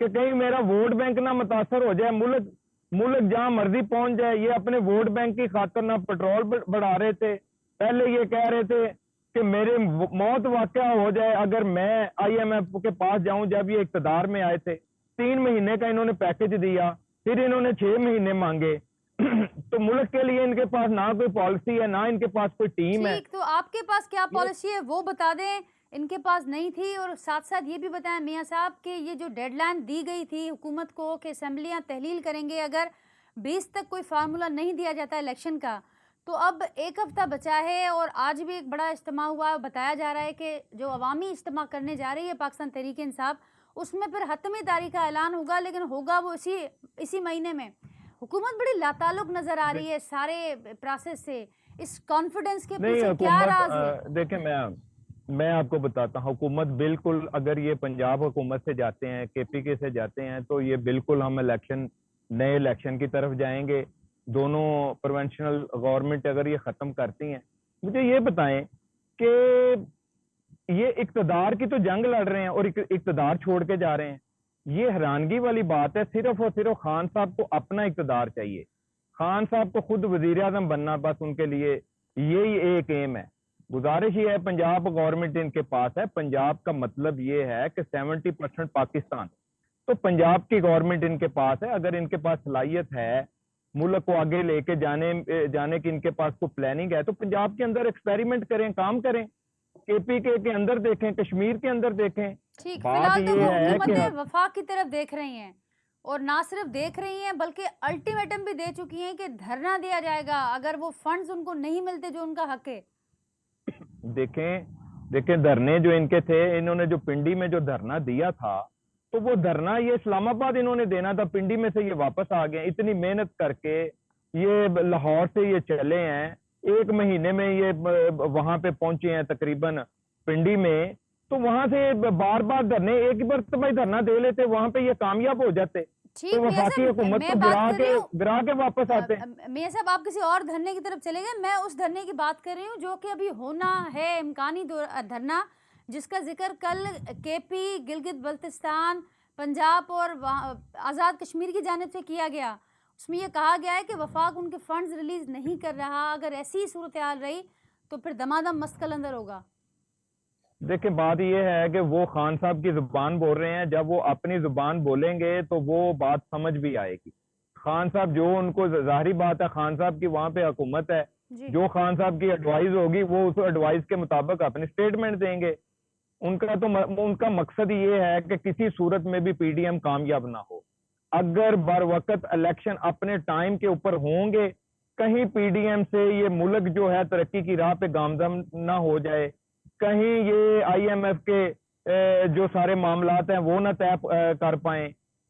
Speaker 4: कि कहीं मेरा वोट बैंक ना मुतासर हो जाए, मुल्क मुल्क जहां मर्जी पहुंच जाए। ये अपने वोट बैंक की खातर ना पेट्रोल बढ़ा रहे थे, पहले ये कह रहे थे कि मेरे मौत वाकया हो जाए अगर मैं आईएमएफ के पास जाऊं। जब ये इक्तदार में आए थे 3 महीने का इन्होंने पैकेज दिया, फिर इन्होंने 6 महीने मांगे। तो मुल्क के लिए इनके पास ना कोई पॉलिसी है, ना इनके पास कोई टीम है।
Speaker 1: ठीक, तो आपके पास क्या पॉलिसी है वो बता दें। इनके पास नहीं थी, और साथ साथ ये भी बताएं मियां साहब कि ये जो डेडलाइन दी गई थी हुकूमत को कि असेंबलियां तहलील करेंगे अगर 20 तक कोई फार्मूला नहीं दिया जाता इलेक्शन का, तो अब 1 हफ्ता बचा है और आज भी एक बड़ा इज्तिमा हुआ। बताया जा रहा है कि जो अवामी इज्तिमा करने जा रही है पाकिस्तान तहरीक इंसाफ, उसमें फिर हतमी तारीख का ऐलान होगा, लेकिन होगा वो इसी महीने में। हुकूमत बड़ी लाताल्लुक नजर आ रही है सारे प्रोसेस से। इस कॉन्फिडेंस के
Speaker 4: नहीं,
Speaker 1: पीछे क्या राज है?
Speaker 4: देखें मैं आपको बताता हूँ, हुकूमत बिल्कुल, अगर ये पंजाब हुकूमत से जाते हैं, केपीके से जाते हैं, तो ये बिल्कुल हम नए इलेक्शन की तरफ जाएंगे। दोनों प्रोविंशियल गवर्नमेंट अगर ये खत्म करती हैं, मुझे ये बताएं कि ये इक्तदार की तो जंग लड़ रहे हैं और इक्तदार छोड़ के जा रहे हैं। ये हैरानगी वाली बात है। सिर्फ और सिर्फ खान साहब को अपना इक्तदार चाहिए, खान साहब को खुद वजीर आजम बनना, बस उनके लिए यही एक एम है। गुजारिश ये है, पंजाब गवर्नमेंट इनके पास है। पंजाब का मतलब ये है कि 70% पाकिस्तान, तो पंजाब की गवर्नमेंट इनके पास है। अगर इनके पास सलाहियत है मुल्क को आगे लेके जाने की, इनके पास कोई प्लानिंग है, तो पंजाब के अंदर एक्सपेरिमेंट करें, काम करें, केपीके के अंदर देखें, कश्मीर के अंदर देखें।
Speaker 1: ठीक,
Speaker 4: बात
Speaker 1: फिलहाल तो
Speaker 4: ये है
Speaker 1: हुकूमतें
Speaker 4: कि
Speaker 1: वफाक की तरफ देख रही हैं, और ना सिर्फ देख रही हैं बल्कि अल्टीमेटम भी दे चुकी हैं कि धरना दिया जाएगा अगर वो फंड्स उनको नहीं मिलते जो उनका हक है।
Speaker 4: देखें धरने जो इनके थे, इन्होंने जो पिंडी में जो धरना दिया था, तो वो धरना ये इस्लामाबाद इन्होंने देना था, पिंडी में से ये वापस आ गए। इतनी मेहनत करके ये लाहौर से ये चले हैं, 1 महीने में ये वहां पे पहुंचे हैं तकरीबन पिंडी में। तो वहां से बार बार धरने, एक बार तो भाई धरना दे लेते, वहां पे ये कामयाब हो जाते,
Speaker 1: ठीक,
Speaker 4: तो
Speaker 1: मियां
Speaker 4: वफाकी
Speaker 1: साहब
Speaker 4: हुकूमत
Speaker 1: मैं
Speaker 4: को
Speaker 1: बात कर रही हूँ,
Speaker 4: गिरा के वापस आते।
Speaker 1: मियां साहब आप किसी और धरने की तरफ चले गए। मैं उस धरने की बात कर रही हूँ जो कि अभी होना है, इम्कानी धरना, जिसका जिक्र कल केपी, गिलगित बल्तिस्तान, पंजाब और आज़ाद कश्मीर की जानिब से किया गया। उसमें यह कहा गया है कि वफाक उनके फंड्स रिलीज नहीं कर रहा। अगर ऐसी सूरत हाल रही तो फिर दमादम मस्कल अंदर होगा। देखिए,
Speaker 4: बात यह है कि वो खान साहब की जुबान बोल रहे हैं, जब वो अपनी जुबान बोलेंगे तो वो बात समझ भी आएगी। खान साहब जो, उनको जाहिर बात है, खान साहब की वहां पे हुकूमत है, जो खान साहब की एडवाइस होगी वो उस एडवाइस के मुताबिक अपने स्टेटमेंट देंगे। उनका मकसद ये है कि किसी सूरत में भी पीडीएम कामयाब ना हो। अगर बर वक्त इलेक्शन अपने टाइम के ऊपर होंगे, कहीं पीडीएम से ये मुल्क जो है तरक्की की राह पे गामजन ना हो जाए, कहीं ये आईएमएफ के जो सारे मामलात हैं वो ना तय कर पाए।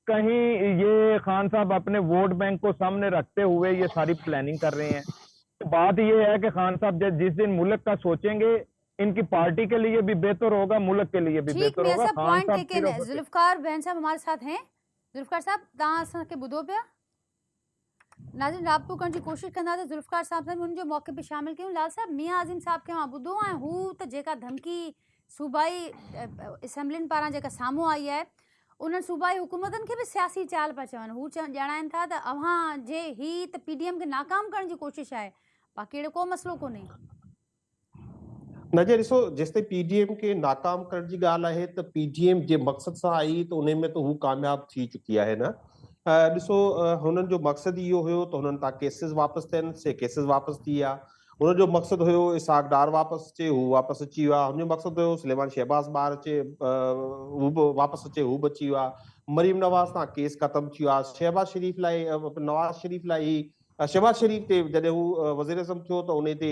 Speaker 4: कहीं ये खान साहब अपने वोट बैंक को सामने रखते हुए ये सारी प्लानिंग कर रहे हैं। तो बात ये है कि खान साहब जिस दिन मुल्क का सोचेंगे, इनकी पार्टी के लिए भी बेहतर होगा, मुल्क के लिए भी
Speaker 1: ठीक
Speaker 4: बेहतर होगा।
Speaker 1: मेरा
Speaker 4: खान
Speaker 1: पॉइंट
Speaker 4: साहब
Speaker 1: टेकन है।
Speaker 4: सिर्फ
Speaker 1: जुल्फकार बहन साहब हमारे साथ हैं। जुल्फकार साहब तव्हां असांखे ॿुधो पिया? नाज़रीन राब्तो करण जी कोशिशि कंदासीं जुल्फकार साहब सां हुन जो मौक़े पे शामिल कयूं। लाल साहब मियां आज़िम साहब खे मां ॿुधो ऐं हू त जेका धमकी सूबाई असेंबलियुनि पारां जेका साम्हूं आई आहे उन्हनि सूबाई हुकूमतनि खे बि सियासी चाल पिया चवनि। हू ॼाणाइनि था त अव्हां जे ही त PDM खे नाकाम करण जी कोशिशि आहे, बाक़ी अहिड़ो को मसइलो कोन्हे।
Speaker 3: न जे ॾिसो जेसिताईं PDM खे नाकाम करण जी ॻाल्हि आहे त PDM जे मक़सद सां आई त उन में त हू कामयाब थी चुकी आहे न। ॾिसो हुननि जो मक़सदु इहो हुयो त हुननि तां केसिस वापसि थियनि, से केसिस वापसि थी विया। हुननि जो मक़सदु हुयो इसहाक डार वापसि अचे, हू वापसि अची वियो आहे। हुनजो मक़सदु हुयो सुलेमान शहबाज़ ॿार अचे, हू बि वापसि अचे, हू बि अची वियो आहे। मरीम नवाज़ तां केस ख़तमु थी वियो आहे। शहबाज़ शरीफ़ लाइ नवाज़ शरीफ़ लाइ ही शहबाज़ शरीफ़ ते जॾहिं हू वज़ीर आज़म थियो त उन ते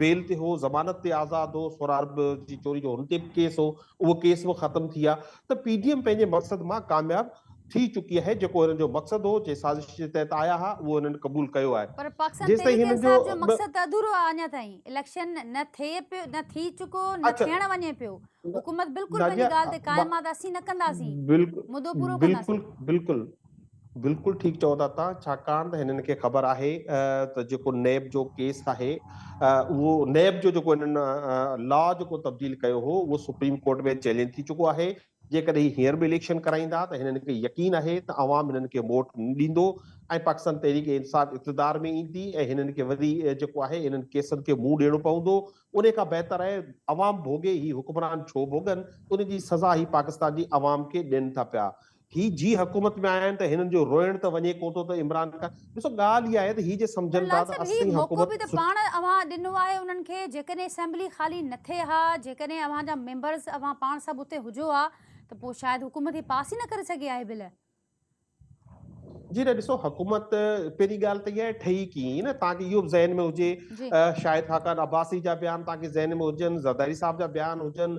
Speaker 3: बेल ते हो, ज़मानत ते आज़ाद हो, सोराब जी चोरी जो हुन ते बि केस हो, उहो केस बि ख़तमु थी विया। त PDM पंहिंजे मक़सद मां कामयाब थी चुकी आहे। जेको हिननि जो मक़सदु हो, जे साज़िश जे तहत आया हुआ, उहो हिननि क़बूल कयो आहे।
Speaker 1: पर पाकिस्तान
Speaker 3: जेसिताईं
Speaker 1: तहरीक
Speaker 3: हिननि
Speaker 1: इंसाफ जो मक़सदु अधूरो आहे अञा ताईं। इलेक्शन न थिए पियो, न थी चुको, न
Speaker 3: अच्छा
Speaker 1: थियण वञे पियो। हुकूमत बिल्कुलु पंहिंजी
Speaker 3: नाज़िया
Speaker 1: ॻाल्हि ते क़ाइम आहे त असीं न कंदासीं, मुदो पूरो
Speaker 3: बिल्कुलु
Speaker 1: कंदासीं।
Speaker 3: बिल्कुलु बिल्कुलु ठीकु चओ था तव्हां। छाकाणि त हिननि खे ख़बर आहे त जेको नैब जो केस आहे उहो नैब जो जेको हिननि लॉ जेको तब्दील कयो हो उहो सुप्रीम कोर्ट में चैलेंज थी चुको आहे। जेकॾहिं हींअर बि इलेक्शन कराईंदा त हिननि खे यकीन आहे त अवाम हिननि खे वोट न ॾींदो ऐं पाकिस्तान तहरीक इंसाफ इक़्तिदार में ईंदी ऐं हिननि खे वरी जेको आहे हिननि केसनि खे मुंहुं ॾियणो पवंदो। उन खां बहितर आहे अवाम भोगे, ही हुक्मरान छो भोगनि, उन जी सज़ा ही पाकिस्तान जी अवाम खे ॾियनि था पिया। ही जी हुकूमत में आया आहिनि त हिननि जो रोइण त वञे कोन थो त इमरान खान, ॾिसो ॻाल्हि इहा आहे त ही जे
Speaker 1: पर
Speaker 3: सम्झनि था
Speaker 1: लाल
Speaker 3: त
Speaker 1: साहब ही
Speaker 3: असीं
Speaker 1: मौक़ो बि
Speaker 3: हुकूमत
Speaker 1: त पाण अव्हां ॾिनो आहे उन्हनि खे। जेकॾहिं असेंबली ख़ाली न थिए हा, जेकॾहिं अव्हां जा मेंबर्स अव्हां पाण सभु उते हुजो हा त पोइ शायदि हुकूमत ही पास ई न करे सघे आहे बिल।
Speaker 3: जी न ॾिसो हुकूमत पहिरीं ॻाल्हि त इहा आहे ठही कीअं न, तव्हांखे इहो बि ज़हन में हुजे
Speaker 1: जी
Speaker 3: शाहिद खाकान अब्बासी जा बयान तव्हांखे ज़हन में हुजनि, ज़रदारी साहब जा बयान हुजनि,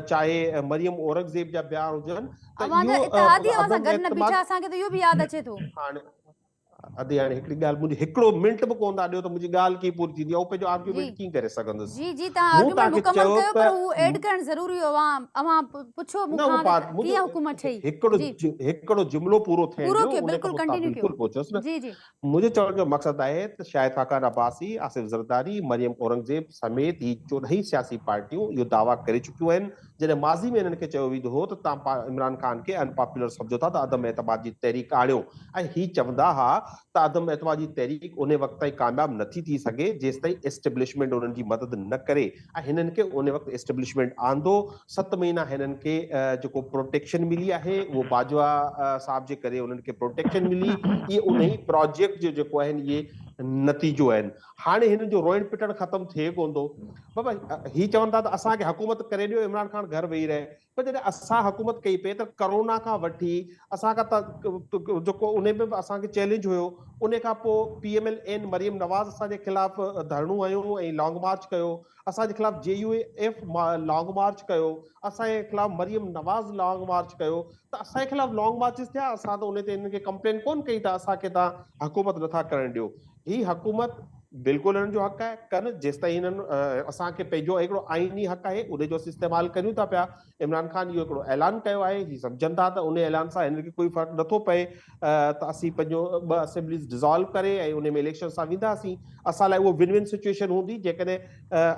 Speaker 3: चाहे मरियम औरंगज़ेब जा बयान हुजनि, त
Speaker 1: अव्हां जा
Speaker 3: इहो
Speaker 1: इत्तेहादी अव्हां सां
Speaker 3: अदम
Speaker 1: गॾु न
Speaker 3: एतमाद
Speaker 1: बीठा, असांखे त इहो बि यादि अचे थो।
Speaker 3: हाणे हाणे हिकिड़ी ॻाल्हि, मुंहिंजी हिकिड़ो मिंट बि कोन था ॾियो त मुंहिंजी ॻाल्हि कीअं पूरी थींदी आहे, ऐं पंहिंजो
Speaker 1: जी
Speaker 3: आर्ग्यूमेंट कीअं करे सघंदुसि।
Speaker 1: जी जी तव्हां
Speaker 3: मूं
Speaker 1: आर्गुमेंट
Speaker 3: तव्हांखे
Speaker 1: मुकमल
Speaker 3: चयो
Speaker 1: कयो, पर हू एड
Speaker 3: त
Speaker 1: करणु ज़रूरी हो। अव्हां पुछो
Speaker 3: न उहो
Speaker 1: मूंखां
Speaker 3: पार्ट
Speaker 1: त
Speaker 3: मुंहिंजो
Speaker 1: कीअं हुकूमत ठही।
Speaker 3: हिकिड़ो
Speaker 1: जी
Speaker 3: हिकिड़ो जुमिलो पूरो थियण
Speaker 1: पूरो
Speaker 3: ॾियो,
Speaker 1: कयो,
Speaker 3: उन खां
Speaker 1: बिल्कुलु
Speaker 3: पोइ तव्हां
Speaker 1: कंटिन्यू कयो।
Speaker 3: बिल्कुलु पहुचोसि न।
Speaker 1: जी जी
Speaker 3: मुंहिंजे चवण जो मक़सदु आहे त शाहिद खाकान अब्बासी, आसिफ ज़रदारी, मरियम औरंगज़ेब समेत ही 14 सियासी पार्टियूं इहो दावा करे चुकियूं आहिनि। जॾहिं माज़ी में हिननि खे चयो वेंदो हो त तव्हां इमरान ख़ान खे अनपॉपुलर सम्झो था त अदम एतमाद जी तहरीक आणियो, ऐं ही चवंदा हुआ त अदम एतमाद जी तहरीक उन वक़्त ताईं कामयाब नथी थी सघे जेसि ताईं एस्टेब्लिशमेंट उन्हनि जी मदद न करे, ऐं हिननि खे उन वक़्तु एस्टेब्लिशमेंट आंदो। 7 महीना हिननि खे जेको प्रोटेक्शन मिली आहे उहो बाजवा साहब जे करे उन्हनि खे प्रोटेक्शन मिली। इहे उन ई प्रोजेक्ट जो जेको आहिनि इहे नतीजो आहिनि। हाणे हिननि जो रोइण पिटण ख़तमु थिए कोन थो। बाबा ही चवनि था त असांखे हुकूमत करे ॾियो, इमरान ख़ान घर वेही रहे, पर जॾहिं असां हुकूमत कई पे त करोना खां वठी असांखां जेको उन में बि असांखे चैलेंज हुयो, उन खां पोइ PMLN मरियम नवाज़ असांजे ख़िलाफ़ धरणो हयूं ऐं लॉन्ग मार्च कयो, असांजे ख़िलाफ़ JUF लॉन्ग मार्च कयो, असांजे ख़िलाफ़ मरियम नवाज़ लॉन्ग मार्च कयो, त असांजे ख़िलाफ़ लॉन्ग मार्चिस थिया। असां त उन ते हिननि खे कंप्लेन कोन कई त असांखे तव्हां हुकूमत नथा करणु ॾियो। ही हुकूमत बिल्कुलु हिननि जो हक़ आहे कनि, जेसि ताईं हिननि असांखे पंहिंजो हिकिड़ो आइनी हक़ आहे उन जो इस्तेमालु करियूं था पिया। इमरान ख़ान इहो हिकिड़ो ऐलान कयो आहे, ही सम्झनि था त उन ऐलान सां हिननि खे कोई फ़र्क़ु नथो पए त असीं पंहिंजो 2 असेंबलीज़ डिज़ोल्व करे ऐं उन में इलेक्शन सां वेंदासीं। असां लाइ उहो विन विन सिचुएशन हूंदी जेकॾहिं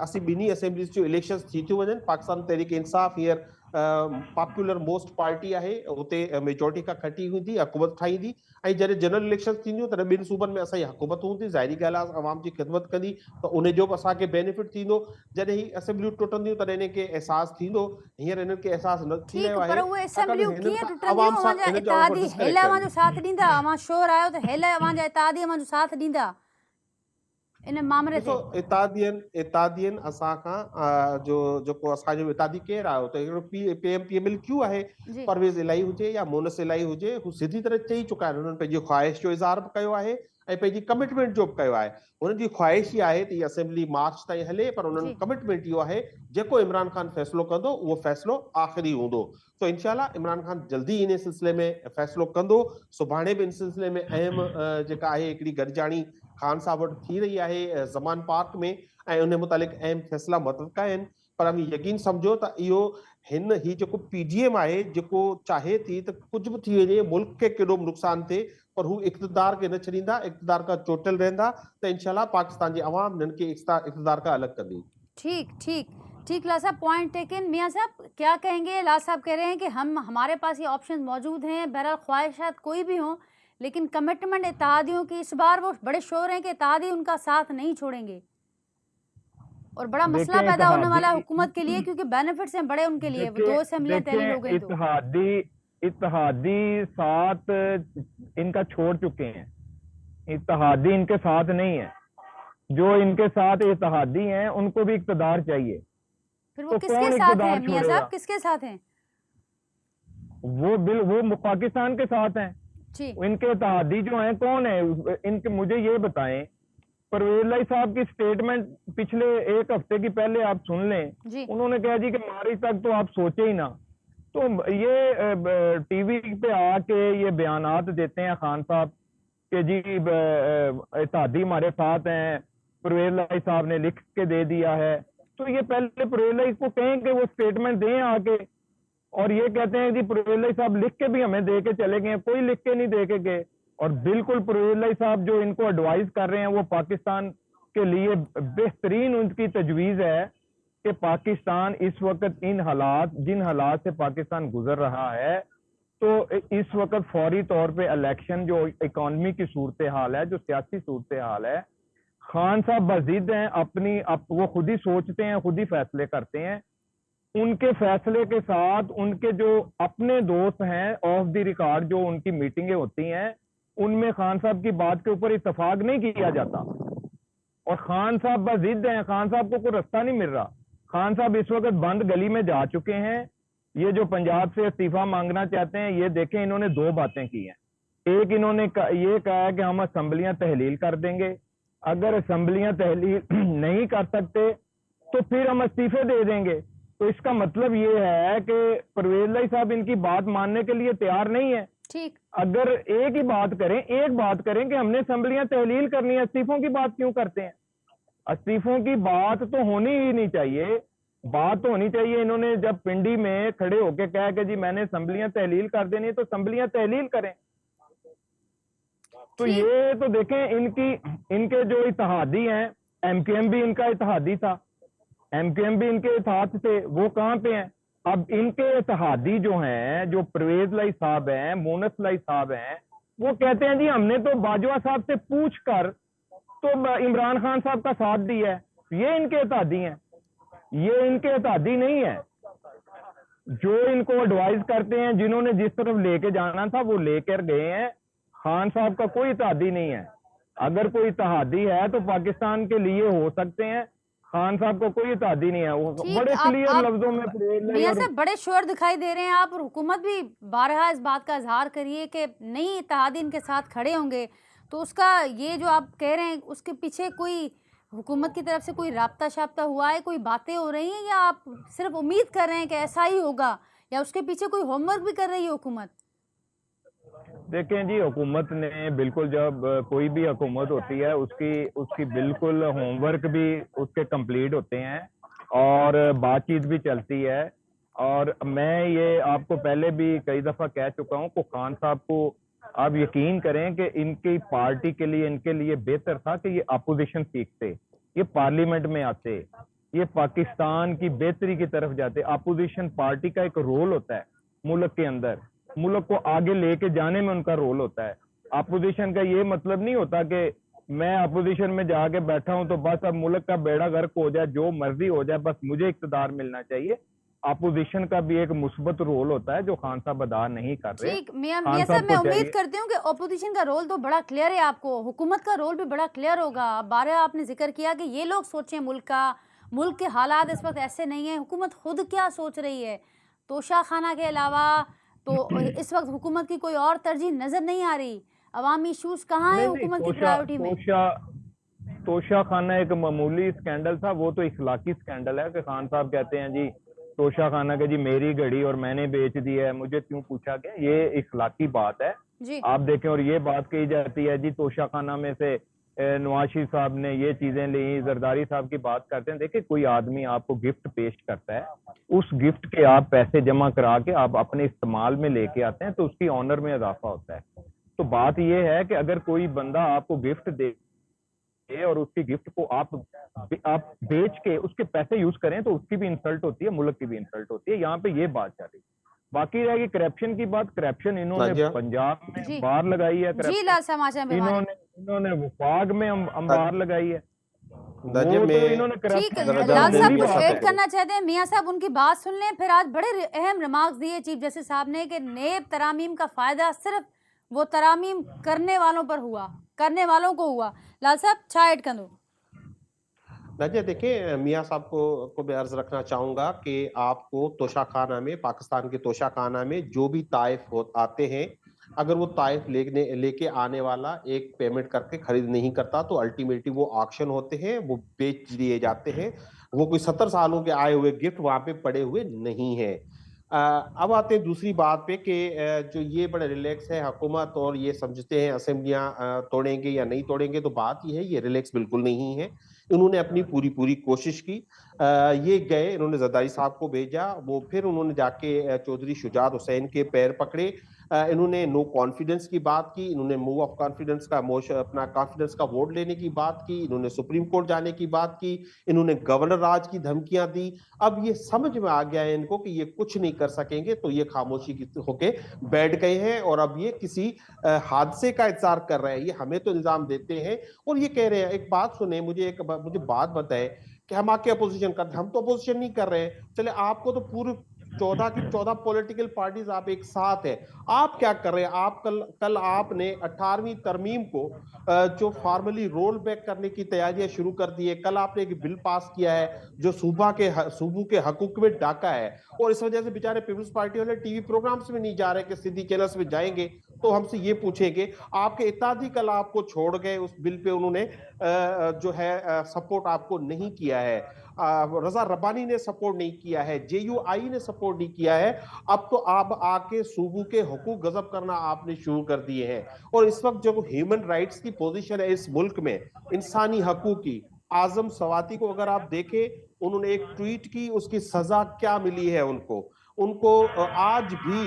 Speaker 3: असीं ॿिन्ही असेंबलीज़ जो इलेक्शन्स थी थियूं वञनि। पाकिस्तान तहरीक इंसाफ़ हींअर पॉपुलर मोस्ट पार्टी आहे, हुते मेजोरिटी खां खटी हूंदी, हुकूमत ठाहींदी, ऐं जॾहिं जनरल इलेक्शन थींदियूं तॾहिं 2 सूबनि में असांजी हुकूमत हूंदी। ज़ाहिरी ॻाल्हि आहे अवाम जी ख़िदमत कंदी त उन जो बि असांखे बेनिफिट थींदो। जॾहिं ही असेंबलियूं टुटंदियूं तॾहिं हिनखे अहसासु थींदो। हींअर हिननि खे अहसासु न थी रहियो
Speaker 1: ठीकु, पर
Speaker 3: आहे
Speaker 1: उहे
Speaker 3: छाकाणि
Speaker 1: असेंबलियूं
Speaker 3: त हिननि
Speaker 1: कीअं
Speaker 3: खां
Speaker 1: टुटंदियूं?
Speaker 3: अवाम सां
Speaker 1: अव्हां जा
Speaker 3: हिननि जा
Speaker 1: इत्तेहादी हेल
Speaker 3: डिस्कनेक्ट
Speaker 1: अव्हां जो
Speaker 3: आहिनि।
Speaker 1: साथ ॾींदा? अव्हां शोर आहियो त हेल अव्हां जा इत्तेहादी अव्हां जो साथ ॾींदा इन मामले
Speaker 3: ॾिसो
Speaker 1: ते?
Speaker 3: इत्तेहादियुनि असांखां जो जेको असांजो इत्तेहादी केरु आहे, त हिकिड़ो PMLQ आहे,
Speaker 1: जी
Speaker 3: परवेज़ इलाही हुजे या मोनस इलाही हुजे, हू सिधी तरह चई चुका आहिनि। हुननि पंहिंजी ख़्वाहिश जो इज़हार बि कयो आहे ऐं पंहिंजी कमिटमेंट जो बि कयो आहे। हुननि जी ख़्वाहिश ई आहे त इहा असेंबली मार्च ताईं हले, पर हुननि
Speaker 1: जी
Speaker 3: कमिटमेंट इहो आहे जेको इमरान ख़ान फ़ैसिलो कंदो उहो फ़ैसिलो आख़िरी हूंदो। तो इंशाल्लाह इमरान ख़ान जल्दी इन सिलसिले में फ़ैसिलो कंदो। सुभाणे बि इन सिलसिले में अहम जेका आहे हिकिड़ी गॾिजाणी ख़ान साहब वटि थी रही आहे ज़मान पार्क में, ऐं उन मुतालिक़ अहम फ़ैसिला मुतवक़ा आहिनि। पर हम यकीन सम्झो त इहो ही जेको PDM आहे जेको चाहे थी त कुझु बि थी वञे, मुल्क खे केॾो बि नुक़सान थिए, पर हू इक़्तिदार खे न छॾींदा, इक़्तिदार खां चोटियल रहंदा, त इंशाल्लाह पाकिस्तान जी अवाम हिननि खे इक़्तिदार खां अलॻि कंदी।
Speaker 1: ठीक ठीक ठीक ला साहब, पॉइंट टेकन। मियाँ साहब क्या कहेंगे? ला साहब कह रहे हैं कि हमारे पास ये ऑप्शन मौजूद हैं, बहरहाल ख्वाहिशात कोई भी हों, लेकिन कमिटमेंट इत्तेहादियों की इस बार वो बड़े श्योर हैं कि इत्तेहादी उनका साथ नहीं छोड़ेंगे, और बड़ा मसला
Speaker 4: देखें
Speaker 1: पैदा होने वाला है
Speaker 4: इत्तेहादी
Speaker 1: हुकूमत के लिए, क्योंकि बेनिफिट्स हैं बड़े उनके लिए, वो 2 असेंबलियां तहलील हो
Speaker 4: देखें
Speaker 1: गई तो।
Speaker 4: इत्तेहादी साथ इनका छोड़ चुके हैं, इत्तेहादी इनके साथ नहीं है। जो इनके साथ इत्तेहादी हैं उनको भी इक़्तिदार चाहिए।
Speaker 1: फिर वो
Speaker 4: तो
Speaker 1: किसके
Speaker 4: कौन
Speaker 1: साथ
Speaker 4: इक़्तिदार
Speaker 1: हैं मियाँ
Speaker 4: छोड़ेगा?
Speaker 1: साहब, किसके साथ हैं?
Speaker 4: वो पाकिस्तान के साथ हैं।
Speaker 1: जी
Speaker 4: इनके इत्तेहादी जो हैं कौन है? इनके मुझे ये बताएं। परवेज लाई साहब की स्टेटमेंट पिछले एक हफ्ते की पहले आप सुन लें।
Speaker 1: जी
Speaker 4: उन्होंने कहा जी कि मार्च तक तो आप सोचे ही ना। तो ये टीवी पे आके ये बयानात देते हैं खान साहब कि जी इत्तेहादी हमारे साथ हैं, परवेज लाई साहब ने लिख के दे दिया है। तो ये पहले परवेज लाई को कहें कि वो स्टेटमेंट दें आके, और ये कहते हैं जी परवेज लाई साहब लिख के भी हमें दे के चले गए, कोई लिख के नहीं दे के गए। और बिल्कुल परवेज लाई साहब जो इनको एडवाइस कर रहे हैं वो पाकिस्तान के लिए बेहतरीन उनकी तजवीज़ है कि पाकिस्तान इस वक्त इन हालात, जिन हालात से पाकिस्तान गुजर रहा है, तो इस वक्त फौरी तौर पे इलेक्शन, जो इकॉनमी की सूरत हाल है, जो सियासी सूरत हाल है, खान साहब बज़िद हैं अपनी, वो खुद ही सोचते हैं, खुद ही फैसले करते हैं। उनके फैसले के साथ उनके जो अपने दोस्त हैं ऑफ द रिकॉर्ड, जो उनकी मीटिंगें होती हैं, उनमें खान साहब की बात के ऊपर इत्तेफाक नहीं किया जाता। और खान साहब बज़िद हैं, खान साहब को कोई रास्ता नहीं मिल रहा। खान साहब इस वक्त बंद गली में जा चुके हैं। ये जो पंजाब से इस्तीफा मांगना चाहते हैं, ये देखें इन्होंने 2 बातें की हैं। एक, इन्होंने ये कहा है कि हम असेंबलियां तहलील कर देंगे, अगर असेंबलियां तहलील नहीं कर सकते तो फिर हम इस्तीफे दे देंगे। तो इसका मतलब ये है कि परवेज लाई साहब इनकी बात मानने के लिए तैयार नहीं है।
Speaker 1: ठीक,
Speaker 4: अगर एक बात करें कि हमने असेंबलियां तहलील करनी है, इस्तीफों की बात क्यों करते हैं? इस्तीफों की बात तो होनी ही नहीं चाहिए। बात तो होनी चाहिए, इन्होंने जब पिंडी में खड़े होकर कहा कि जी मैंने असेंबलियां तहलील कर देनी है, तो असेंबलियां तहलील करें। तो ये तो देखें इनके जो इत्तेहादी हैं, MKM भी इनका इत्तेहादी था, MKM भी इनके साथ थे, वो कहाँ पे हैं? अब इनके इत्तेहादी जो हैं, जो परवेज लाई साहब हैं, मोनस लाई साहब हैं, वो कहते हैं जी हमने तो बाजवा साहब से पूछ कर तो इमरान खान साहब का साथ दिया है। ये इनके इत्तेहादी हैं, ये इनके इत्तेहादी नहीं है। जो इनको एडवाइस करते हैं, जिन्होंने जिस तरफ लेके जाना था वो लेकर गए हैं। खान साहब का कोई इत्तेहादी नहीं है। अगर कोई इत्तेहादी है तो पाकिस्तान के लिए हो सकते हैं, खान साहब को कोई इत्तेहादी नहीं है। वो बड़े क्लियर लफ्जों में
Speaker 1: मियां साहब बड़े श्योर दिखाई दे रहे हैं आप, और हुकूमत भी बारहा इस बात का इजहार करिए कि नहीं इत्तेहादी इनके साथ खड़े होंगे। तो उसका ये जो आप कह रहे हैं उसके पीछे कोई हुकूमत की तरफ से कोई राब्ता शाब्ता हुआ है, कोई बातें हो रही हैं, या आप सिर्फ उम्मीद कर रहे हैं कि ऐसा ही होगा, या उसके पीछे कोई होमवर्क भी कर रही है हुकूमत?
Speaker 4: देखें जी, हुकूमत ने बिल्कुल, जब कोई भी हुकूमत होती है उसकी बिल्कुल होमवर्क भी उसके कंप्लीट होते हैं और बातचीत भी चलती है। और मैं ये आपको पहले भी कई दफ़ा कह चुका हूँ कि खान साहब को आप यकीन करें कि इनकी पार्टी के लिए, इनके लिए बेहतर था कि ये अपोजिशन सीखते, ये पार्लियामेंट में आते, ये पाकिस्तान की बेहतरी की तरफ जाते। अपोजिशन पार्टी का एक रोल होता है मुल्क के अंदर, मुल्क को आगे लेके जाने में उनका रोल होता है। अपोजिशन का ये मतलब नहीं होता कि मैं अपोजिशन में जाके बैठा हूं तो बस अब मुल्क का बेड़ा गर्क हो जाए, जो मर्जी हो जाए, बस मुझे इक़्तिदार मिलना चाहिए। अपोजिशन का भी एक मुस्बत रोल होता है जो खान साहब अदा नहीं कर रहे।
Speaker 1: ठीक, मियां साहब मैं उम्मीद करती हूँ कि अपोजिशन का रोल तो बड़ा क्लियर है आपको, हुकूमत का रोल भी बड़ा क्लियर होगा। बारह आपने जिक्र किया कि ये लोग सोचें मुल्क के हालात इस वक्त ऐसे नहीं है, हुकूमत खुद क्या सोच रही है। तोशा खाना के अलावा तो इस वक्त हुकूमत की कोई और तरजीह नज़र नहीं आ रही। अवामी इश्यूज कहाँ है
Speaker 4: नहीं
Speaker 1: हुकूमत की
Speaker 4: तोशा
Speaker 1: प्रायोरिटी में?
Speaker 4: तोशा खाना एक मामूली स्कैंडल था, वो तो इखलाकी स्कैंडल है कि खान साहब कहते हैं जी तोशा खाना के जी मेरी घड़ी और मैंने बेच दी है, मुझे क्यों पूछा गया, ये इखलाकी बात है
Speaker 1: जी
Speaker 4: आप देखें। और ये बात कही जाती है जी तोशा खाना में से नवाज शरीफ साहब ने ये चीजें ली, जरदारी साहब की बात करते हैं। देखिए कोई आदमी आपको गिफ्ट पेश करता है, उस गिफ्ट के आप पैसे जमा करा के आप अपने इस्तेमाल में लेके आते हैं तो उसकी ऑनर में इजाफा होता है। तो बात ये है कि अगर कोई बंदा आपको गिफ्ट दे और उसकी गिफ्ट को आप बेच के उसके पैसे यूज करें तो उसकी भी इंसल्ट होती है, मुल्क की भी इंसल्ट होती है। यहाँ पे ये बात चल रही है। बाकी रहेगी करप्शन की बात। करप्शन इन्होंने
Speaker 3: नाजिया।
Speaker 4: पंजाब में
Speaker 1: जी।
Speaker 4: अंबार लगाई है,
Speaker 1: जी
Speaker 4: करप्शन
Speaker 1: लाल समाचार में
Speaker 4: इन्होंने वफाक में अंबार लगाई है,
Speaker 3: नाजिया
Speaker 4: वो तो
Speaker 3: में
Speaker 4: इन्होंने
Speaker 1: ठीक है।
Speaker 3: जरा
Speaker 1: लाल साहब
Speaker 3: जल्दी
Speaker 1: कुछ
Speaker 3: बात
Speaker 1: ऐड
Speaker 3: है।
Speaker 1: करना चाहते हैं? मियां साहब उनकी बात सुन लें, फिर आज बड़े अहम रिमार्क्स दिए चीफ जस्टिस साहब ने कि नेब तरामीम का फायदा सिर्फ वो तरामीम करने वालों पर हुआ, करने वालों को हुआ। लाल साहब छा ऐड कर दो।
Speaker 3: नाजिया देखिए, मियाँ साहब को मैं अर्ज रखना चाहूंगा कि आपको तोशाखाना में, पाकिस्तान के तोशाखाना में जो भी ताइफ आते हैं, अगर वो ताइफ लेके आने वाला एक पेमेंट करके खरीद नहीं करता तो अल्टीमेटली वो ऑक्शन होते हैं, वो बेच दिए जाते हैं। वो कोई 70 सालों के आए हुए गिफ्ट वहां पे पड़े हुए नहीं है। अब आते हैं दूसरी बात पे कि जो ये बड़े रिलैक्स है हुकूमत और ये समझते हैं असेंबलियां तोड़ेंगे या नहीं तोड़ेंगे, तो बात ये है ये रिलैक्स बिल्कुल नहीं है। इन्होंने अपनी पूरी कोशिश की। ये गए, इन्होंने जरदारी साहब को भेजा, वो फिर उन्होंने जाके चौधरी शुजात हुसैन के पैर पकड़े। इन्होंने नो कॉन्फिडेंस की बात की, इन्होंने मूव ऑफ कॉन्फिडेंस का मोशन, अपना कॉन्फिडेंस का वोट लेने की बात की, इन्होंने सुप्रीम कोर्ट जाने की बात की, इन्होंने गवर्नर राज की धमकियां दी। अब ये समझ में आ गया है इनको कि ये कुछ नहीं कर सकेंगे, तो ये खामोशी की होके बैठ गए हैं और अब ये किसी हादसे का इंतजार कर रहे हैं। ये हमें तो इल्जाम देते हैं और ये कह रहे हैं, एक बात सुने, मुझे बात बताए कि हम आके अपोजिशन करते, हम तो अपोजिशन नहीं कर रहे हैं। चले आपको तो पूरे 14 की 14 पॉलिटिकल पार्टीज आप एक साथ है, आप क्या कर रहे हैं? आप कल आपने 18वीं तरमीम को जो फॉर्मली रोल बैक करने की तैयारियां शुरू कर दी है। कल आपने एक बिल पास किया है जो सूबों के हकूक में डाका है, और इस वजह से बेचारे पीपल्स पार्टी वाले टीवी प्रोग्राम्स में नहीं जा रहे कि सीधी चैनल्स में जाएंगे तो हमसे ये पूछेंगे। आपके इत्तेहादी कल आपको छोड़ गए, उस बिल पे उन्होंने जो है सपोर्ट आपको नहीं किया है। रजा रब्बानी ने सपोर्ट नहीं किया है, JUI ने सपोर्ट नहीं किया है। अब तो आप आके सूबों के हुकूक गजब करना आपने शुरू कर दिए हैं। और इस वक्त जो ह्यूमन राइट्स की पोजीशन है इस मुल्क में, इंसानी हकूक की, आजम सवाती को अगर आप देखें, उन्होंने एक ट्वीट की, उसकी सजा क्या मिली है उनको आज भी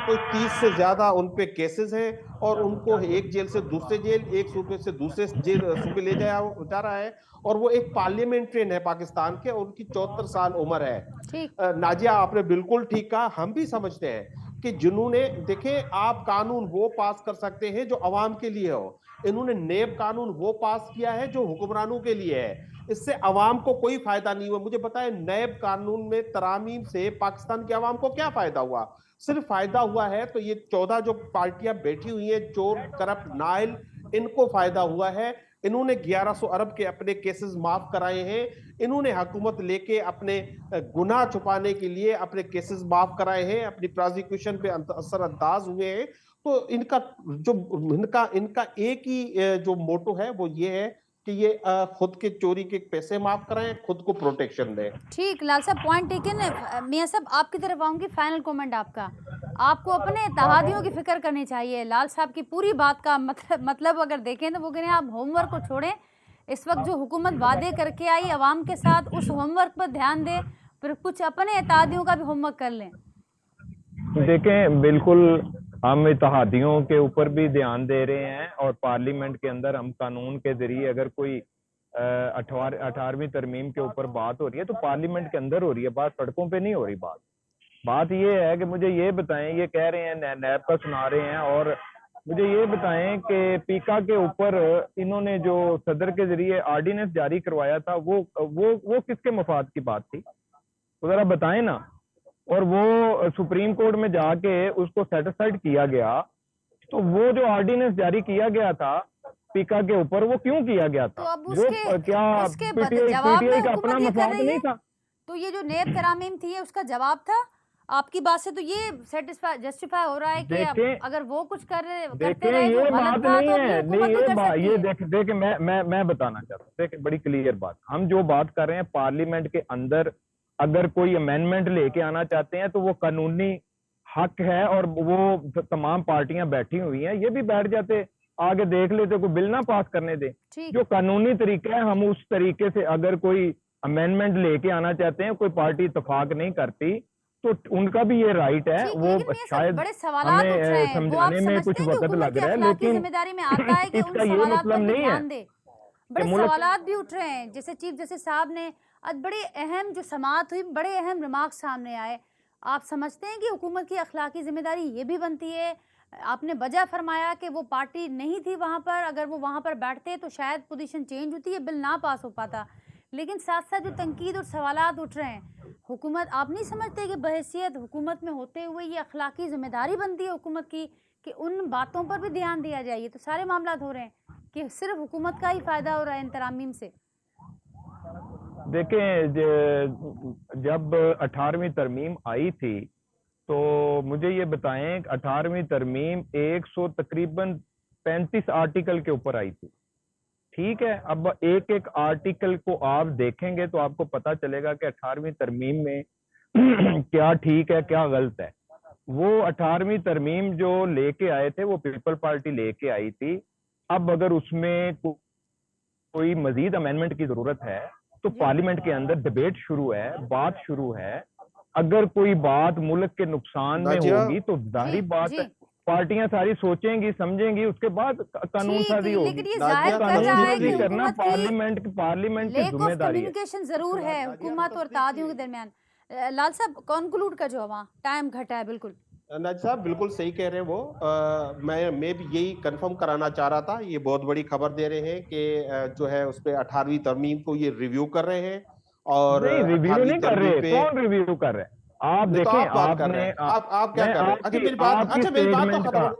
Speaker 3: कोई 30 से ज्यादा उन पे केसेस हैं और उनको एक जेल से दूसरे जेल, एक सूबे से दूसरे सूबे ले जा रहा है। और वो एक पार्लियामेंट्रियन है पाकिस्तान के, और उनकी 74 साल उम्र है। नाजिया आपने बिल्कुल ठीक कहा, हम भी समझते हैं कि जिन्होंने देखे, आप कानून वो पास कर सकते हैं जो अवाम के लिए हो। इन्होंने नेब कानून वो पास किया है जो हुक्मरानों के लिए है, इससे अवाम को कोई फायदा नहीं हुआ। मुझे बताएं, नैब कानून में तरामीम से पाकिस्तान के अवाम को क्या फायदा हुआ? सिर्फ फायदा हुआ है तो ये 14 जो पार्टियां बैठी हुई हैं, चोर, करप्ट, नाइल, इनको फायदा हुआ है। इन्होंने 1100 अरब के अपने केसेस माफ कराए हैं, इन्होंने हुकूमत लेके अपने गुनाह छुपाने के लिए अपने केसेस माफ कराए हैं, अपनी प्रोसिक्यूशन पे असरअंदाज हुए हैं। तो इनका एक ही जो मोटो है वो ये है कि ये खुद के चोरी के पैसे माफ कराएं, खुद को प्रोटेक्शन दें।
Speaker 1: ठीक लाल साहब, पॉइंट टेकन है। मियां साहब आपकी तरफ आऊंगी, फाइनल कमेंट आपका। आपको अपने इत्तेहादियों की फिक्र करनी चाहिए। लाल साहब की पूरी बात का मतलब अगर देखें तो वो कह रहे हैं आप होमवर्क को छोड़ें, इस वक्त जो हुकूमत वादे करके आई अवाम के साथ, उस होमवर्क पर ध्यान दें, फिर कुछ अपने इत्तेहादियों का भी होमवर्क कर लें।
Speaker 4: देखें, बिल्कुल हम इत्तेहादियों के ऊपर भी ध्यान दे रहे हैं और पार्लियामेंट के अंदर हम कानून के जरिए, अगर कोई 18वीं तरमीम के ऊपर बात हो रही है तो पार्लियामेंट के अंदर हो रही है बात, सड़कों पे नहीं हो रही बात ये है कि मुझे ये बताएं, ये कह रहे हैं नैब का सुना रहे हैं, और मुझे ये बताएं कि पीका के ऊपर इन्होंने जो सदर के जरिए ऑर्डिनेंस जारी करवाया था वो किसके मफाद की बात थी, तो जरा बताएं ना। और वो सुप्रीम कोर्ट में जाके उसको सेटिस्फाइड किया गया, तो वो जो ऑर्डिनेंस जारी किया गया था पीका के ऊपर, वो क्यों किया गया था?
Speaker 1: तो अब उसके
Speaker 4: पीटीआई का अपना मफाद नहीं था?
Speaker 1: तो ये जो नेब तरामीम थी उसका जवाब था, आपकी बात से तो ये जस्टिफाई हो रहा है कि
Speaker 4: देखें,
Speaker 1: अगर वो कुछ करते
Speaker 4: देखें
Speaker 1: रहे तो
Speaker 4: ये
Speaker 1: गलत
Speaker 4: बात
Speaker 1: था,
Speaker 4: नहीं
Speaker 1: तो अभी
Speaker 4: है,
Speaker 1: हुकूमत
Speaker 4: नहीं
Speaker 1: भी
Speaker 4: ये
Speaker 1: कर
Speaker 4: बात,
Speaker 1: सकती
Speaker 4: ये
Speaker 1: है।
Speaker 4: देखे मैं बताना चाहता हूँ। देखें, बड़ी क्लियर बात, हम जो बात कर रहे हैं पार्लियामेंट के अंदर अगर कोई अमेंडमेंट लेके आना चाहते हैं तो वो कानूनी हक है, और वो तमाम पार्टियां बैठी हुई हैं, ये भी बैठ जाते, आगे देख लेते, कोई बिल ना पास करने दे।
Speaker 1: ठीक,
Speaker 4: जो कानूनी तरीका है, हम उस तरीके से अगर कोई अमेंडमेंट लेके आना चाहते हैं, कोई पार्टी इतफाक नहीं करती, तो उनका भी ये राइट है।
Speaker 1: ठीक,
Speaker 4: वो
Speaker 1: लेकिन मियां साहब
Speaker 4: शायद
Speaker 1: बड़े सवालात उठ रहे
Speaker 4: हमें
Speaker 1: हैं, वो आप
Speaker 4: समझाने में कुछ
Speaker 1: समझते हैं कि
Speaker 4: वक्त
Speaker 1: हुकूमत
Speaker 4: लग
Speaker 1: की
Speaker 4: रहा है,
Speaker 1: अखलाकी
Speaker 4: लेकिन
Speaker 1: जिम्मेदारी में आता है कि उन
Speaker 4: इसका ये
Speaker 1: सवालात
Speaker 4: मतलब
Speaker 1: पर भी
Speaker 4: नहीं है
Speaker 1: ध्यान दे। बड़े
Speaker 4: मुल्क
Speaker 1: सवालात भी उठ रहे हैं, जैसे चीफ जस्टिस साहब ने आज बड़े अहम जो समाअत हुई, बड़े अहम रिमार्क सामने आए। आप समझते हैं कि हुकूमत की अखलाकी जिम्मेदारी ये भी बनती है? आपने वजह फरमाया कि वो पार्टी नहीं थी वहाँ पर, अगर वो वहाँ पर बैठते तो शायद पोजीशन चेंज होती, ये बिल ना पास हो पाता। लेकिन साथ साथ जो तनकीद और सवालात उठ रहे हैं, हुकूमत, आप नहीं समझते कि बहैसियत हुकूमत में होते हुए ये अखलाकी जिम्मेदारी बनती है हुकूमत की कि उन बातों पर भी ध्यान दिया जाए? ये तो सारे मामला हो रहे हैं कि सिर्फ हुकूमत का ही फायदा हो रहा है इन तरामीम से।
Speaker 4: देखें, जब 18वीं तरमीम आई थी, तो मुझे ये बताएं, 18वीं तरमीम 100 तकरीबन 35 आर्टिकल के ऊपर आई थी। ठीक है, अब एक एक आर्टिकल को आप देखेंगे तो आपको पता चलेगा कि 18वीं तरमीम में क्या ठीक है, क्या गलत है। वो 18वीं तरमीम जो लेके आए थे, वो पीपल पार्टी लेके आई थी। अब अगर उसमें कोई मजीद अमेंडमेंट की जरूरत है तो पार्लियामेंट के अंदर डिबेट शुरू है, बात शुरू है। अगर कोई बात मुल्क के नुकसान में
Speaker 3: नाजिया,
Speaker 4: होगी तो जाहिर बात है पार्टियां सारी सोचेंगी, समझेंगी, उसके बाद कानून
Speaker 1: ठीक,
Speaker 4: साजी होगी।
Speaker 1: लेकिन ये
Speaker 3: नाजिया,
Speaker 1: जाहिर कर
Speaker 4: कानून
Speaker 1: रहा है
Speaker 4: साजी
Speaker 1: कि
Speaker 4: करना
Speaker 1: हुकूमत की
Speaker 4: पार्लियामेंट की
Speaker 1: लेक ऑफ
Speaker 4: जिम्मेदारी है।
Speaker 1: कम्युनिकेशन जरूर है हुकूमत और तादियों के दरमियान। लाल साहब कंक्लूड कर जो वहाँ टाइम घटा है। बिल्कुल
Speaker 3: नाज साहब बिल्कुल सही कह रहे हैं वो। मैं भी यही कंफर्म कराना चाह रहा था। ये बहुत बड़ी खबर दे रहे हैं कि जो है उस पे 18वीं तरमीम को ये रिव्यू कर रहे हैं, और
Speaker 4: नहीं, रिव्यू
Speaker 3: 18वीं
Speaker 4: नहीं कर
Speaker 3: तरमीम
Speaker 4: रहे,
Speaker 3: पे
Speaker 4: कौन रिव्यू कर रहे हैं? आप
Speaker 3: नहीं तो
Speaker 4: देखें,
Speaker 3: आप बात कर रहे
Speaker 4: आपने
Speaker 3: हैं। आप क्या
Speaker 4: मैं
Speaker 3: कर रहे हैं? अच्छा
Speaker 4: आपकी
Speaker 3: मेरी बात,
Speaker 4: आपकी
Speaker 3: अच्छा मेरी बात तो
Speaker 4: स्टेटमेंट
Speaker 3: खत्म
Speaker 4: का,
Speaker 3: हो,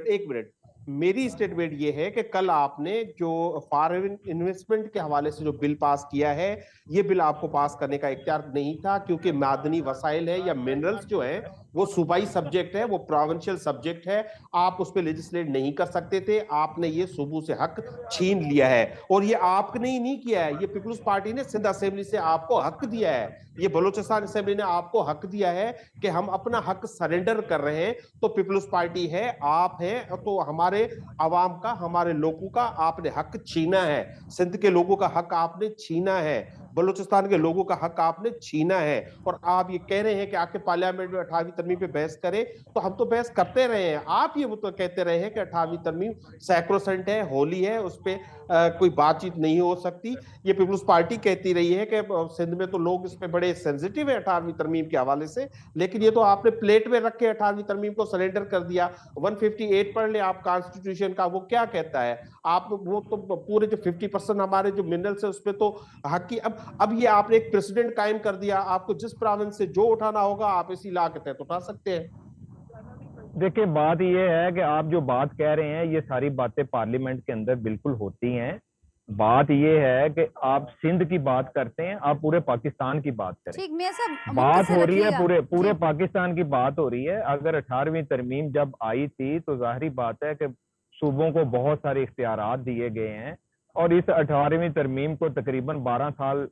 Speaker 3: एक मिनट। मेरी स्टेटमेंट ये है कि कल आपने जो फॉरेन इन्वेस्टमेंट के हवाले से जो बिल पास किया है, ये बिल आपको पास करने का इख्तियार नहीं था, क्योंकि मादनी वसाइल है या मिनरल्स जो है वो सूबाई सब्जेक्ट है, वो प्रोविंशियल सब्जेक्ट है। आप उस पर लेजिस्लेट नहीं कर सकते थे। आपने ये सूबों से हक छीन लिया है, और ये आपने ही नहीं किया है, ये पीपल्स पार्टी ने सिंध असेंबली से आपको हक दिया है, ये बलूचिस्तान असेंबली ने आपको हक दिया है कि हम अपना हक सरेंडर कर रहे हैं। तो पीपल्स पार्टी है, आप हैं, तो हमारे आवाम का, हमारे लोगों का आपने हक छीना है। सिंध के लोगों का हक आपने छीना है, बलूचिस्तान के लोगों का हक आपने छीना है। और आप ये कह रहे हैं कि आके पार्लियामेंट में 18वीं तरमीम पे बहस करें, तो हम तो बहस करते रहे हैं। आप ये तो कहते रहे हैं कि 18वीं तरमीम सैक्रोसेंट है, होली है, उस पर कोई बातचीत नहीं हो सकती। ये पीपल्स पार्टी कहती रही है कि सिंध में तो लोग इस पे बड़े सेंसिटिव है 18वीं तरमीम के हवाले से, लेकिन ये तो आपने प्लेट में रख के 18वीं तरमीम को सरेंडर कर दिया। 158 पढ़ ले आप कॉन्स्टिट्यूशन का, वो क्या कहता है? आप वो तो पूरे जो 50% हमारे जो मिनरल्स है उस पे तो हक की, अब ये आपने एक प्रेसिडेंट कायम कर दिया, आपको जिस प्रोविंस से जो उठाना होगा आप इसी लॉ के तहत उठा सकते हैं।
Speaker 4: देखिए, बात ये है कि आप जो बात कह रहे हैं, ये सारी बातें पार्लियामेंट के अंदर बिल्कुल होती हैं। बात ये है कि आप सिंध की बात करते हैं, आप पूरे पाकिस्तान की बात करें।
Speaker 1: ठीक, मैं सब
Speaker 4: बात हो रही है पूरे पाकिस्तान की बात हो रही है। अगर 18वीं तरमीम जब आई थी तो जाहिर बात है कि सूबों को बहुत सारे इख्तियारात दिए गए हैं, और इस 18वीं तरमीम को तकरीबन 12 साल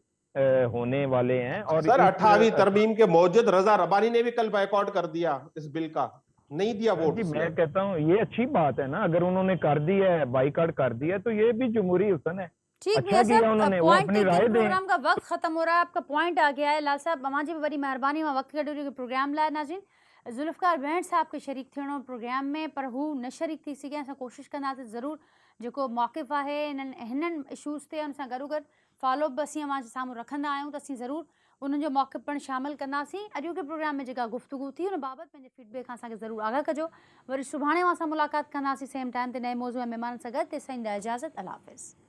Speaker 4: होने वाले हैं। और
Speaker 3: सर 18वीं तरमीम के मौजूद रजा रबानी ने भी कल बायकॉट कर दिया इस बिल का, नहीं दिया वोट।
Speaker 4: जी, मैं कहता हूँ ये अच्छी बात है ना, अगर उन्होंने कर दिया है, बाइकआउट कर दिया, तो ये भी जमहूरी हुसन है।
Speaker 1: ठीक,
Speaker 4: अच्छा किया उन्होंने, वो अपनी राय दें।
Speaker 1: प्रोग्राम का वक्त खत्म हो रहा है, आपका पॉइंट आ गया है। लाल साहब अमां जी बड़ी मेहरबानी में वक्त कढी के प्रोग्राम लाए। नाज़रीन, जुल्फ़िकार भेंट साहब के शरीक थियणो प्रोग्राम में, पर हू न शरीक थी सघे। असां कोशिशि कंदासीं ज़रूर जेको मौक़िफ़ आहे हिननि इशूज़ ते उन सां गॾोगॾु फॉलो अप असीं अमां जे साम्हूं रखंदा आहियूं, त असीं ज़रूर उन्हनि जो मौक़िफ़ पिणु शामिल कंदासीं। अॼोके प्रोग्राम में जेका गुफ़्तगू थी उन बाबति पंहिंजे फीडबैक खां असांखे ज़रूर आगाह कजो। वरी सुभाणे असां मुलाक़ात कंदासीं सेम टाइम ते नए मौज़ू ऐं महिमाननि सां गॾु। तेसिताईं ॾियो इजाज़त, अल्लाह हाफ़िज़।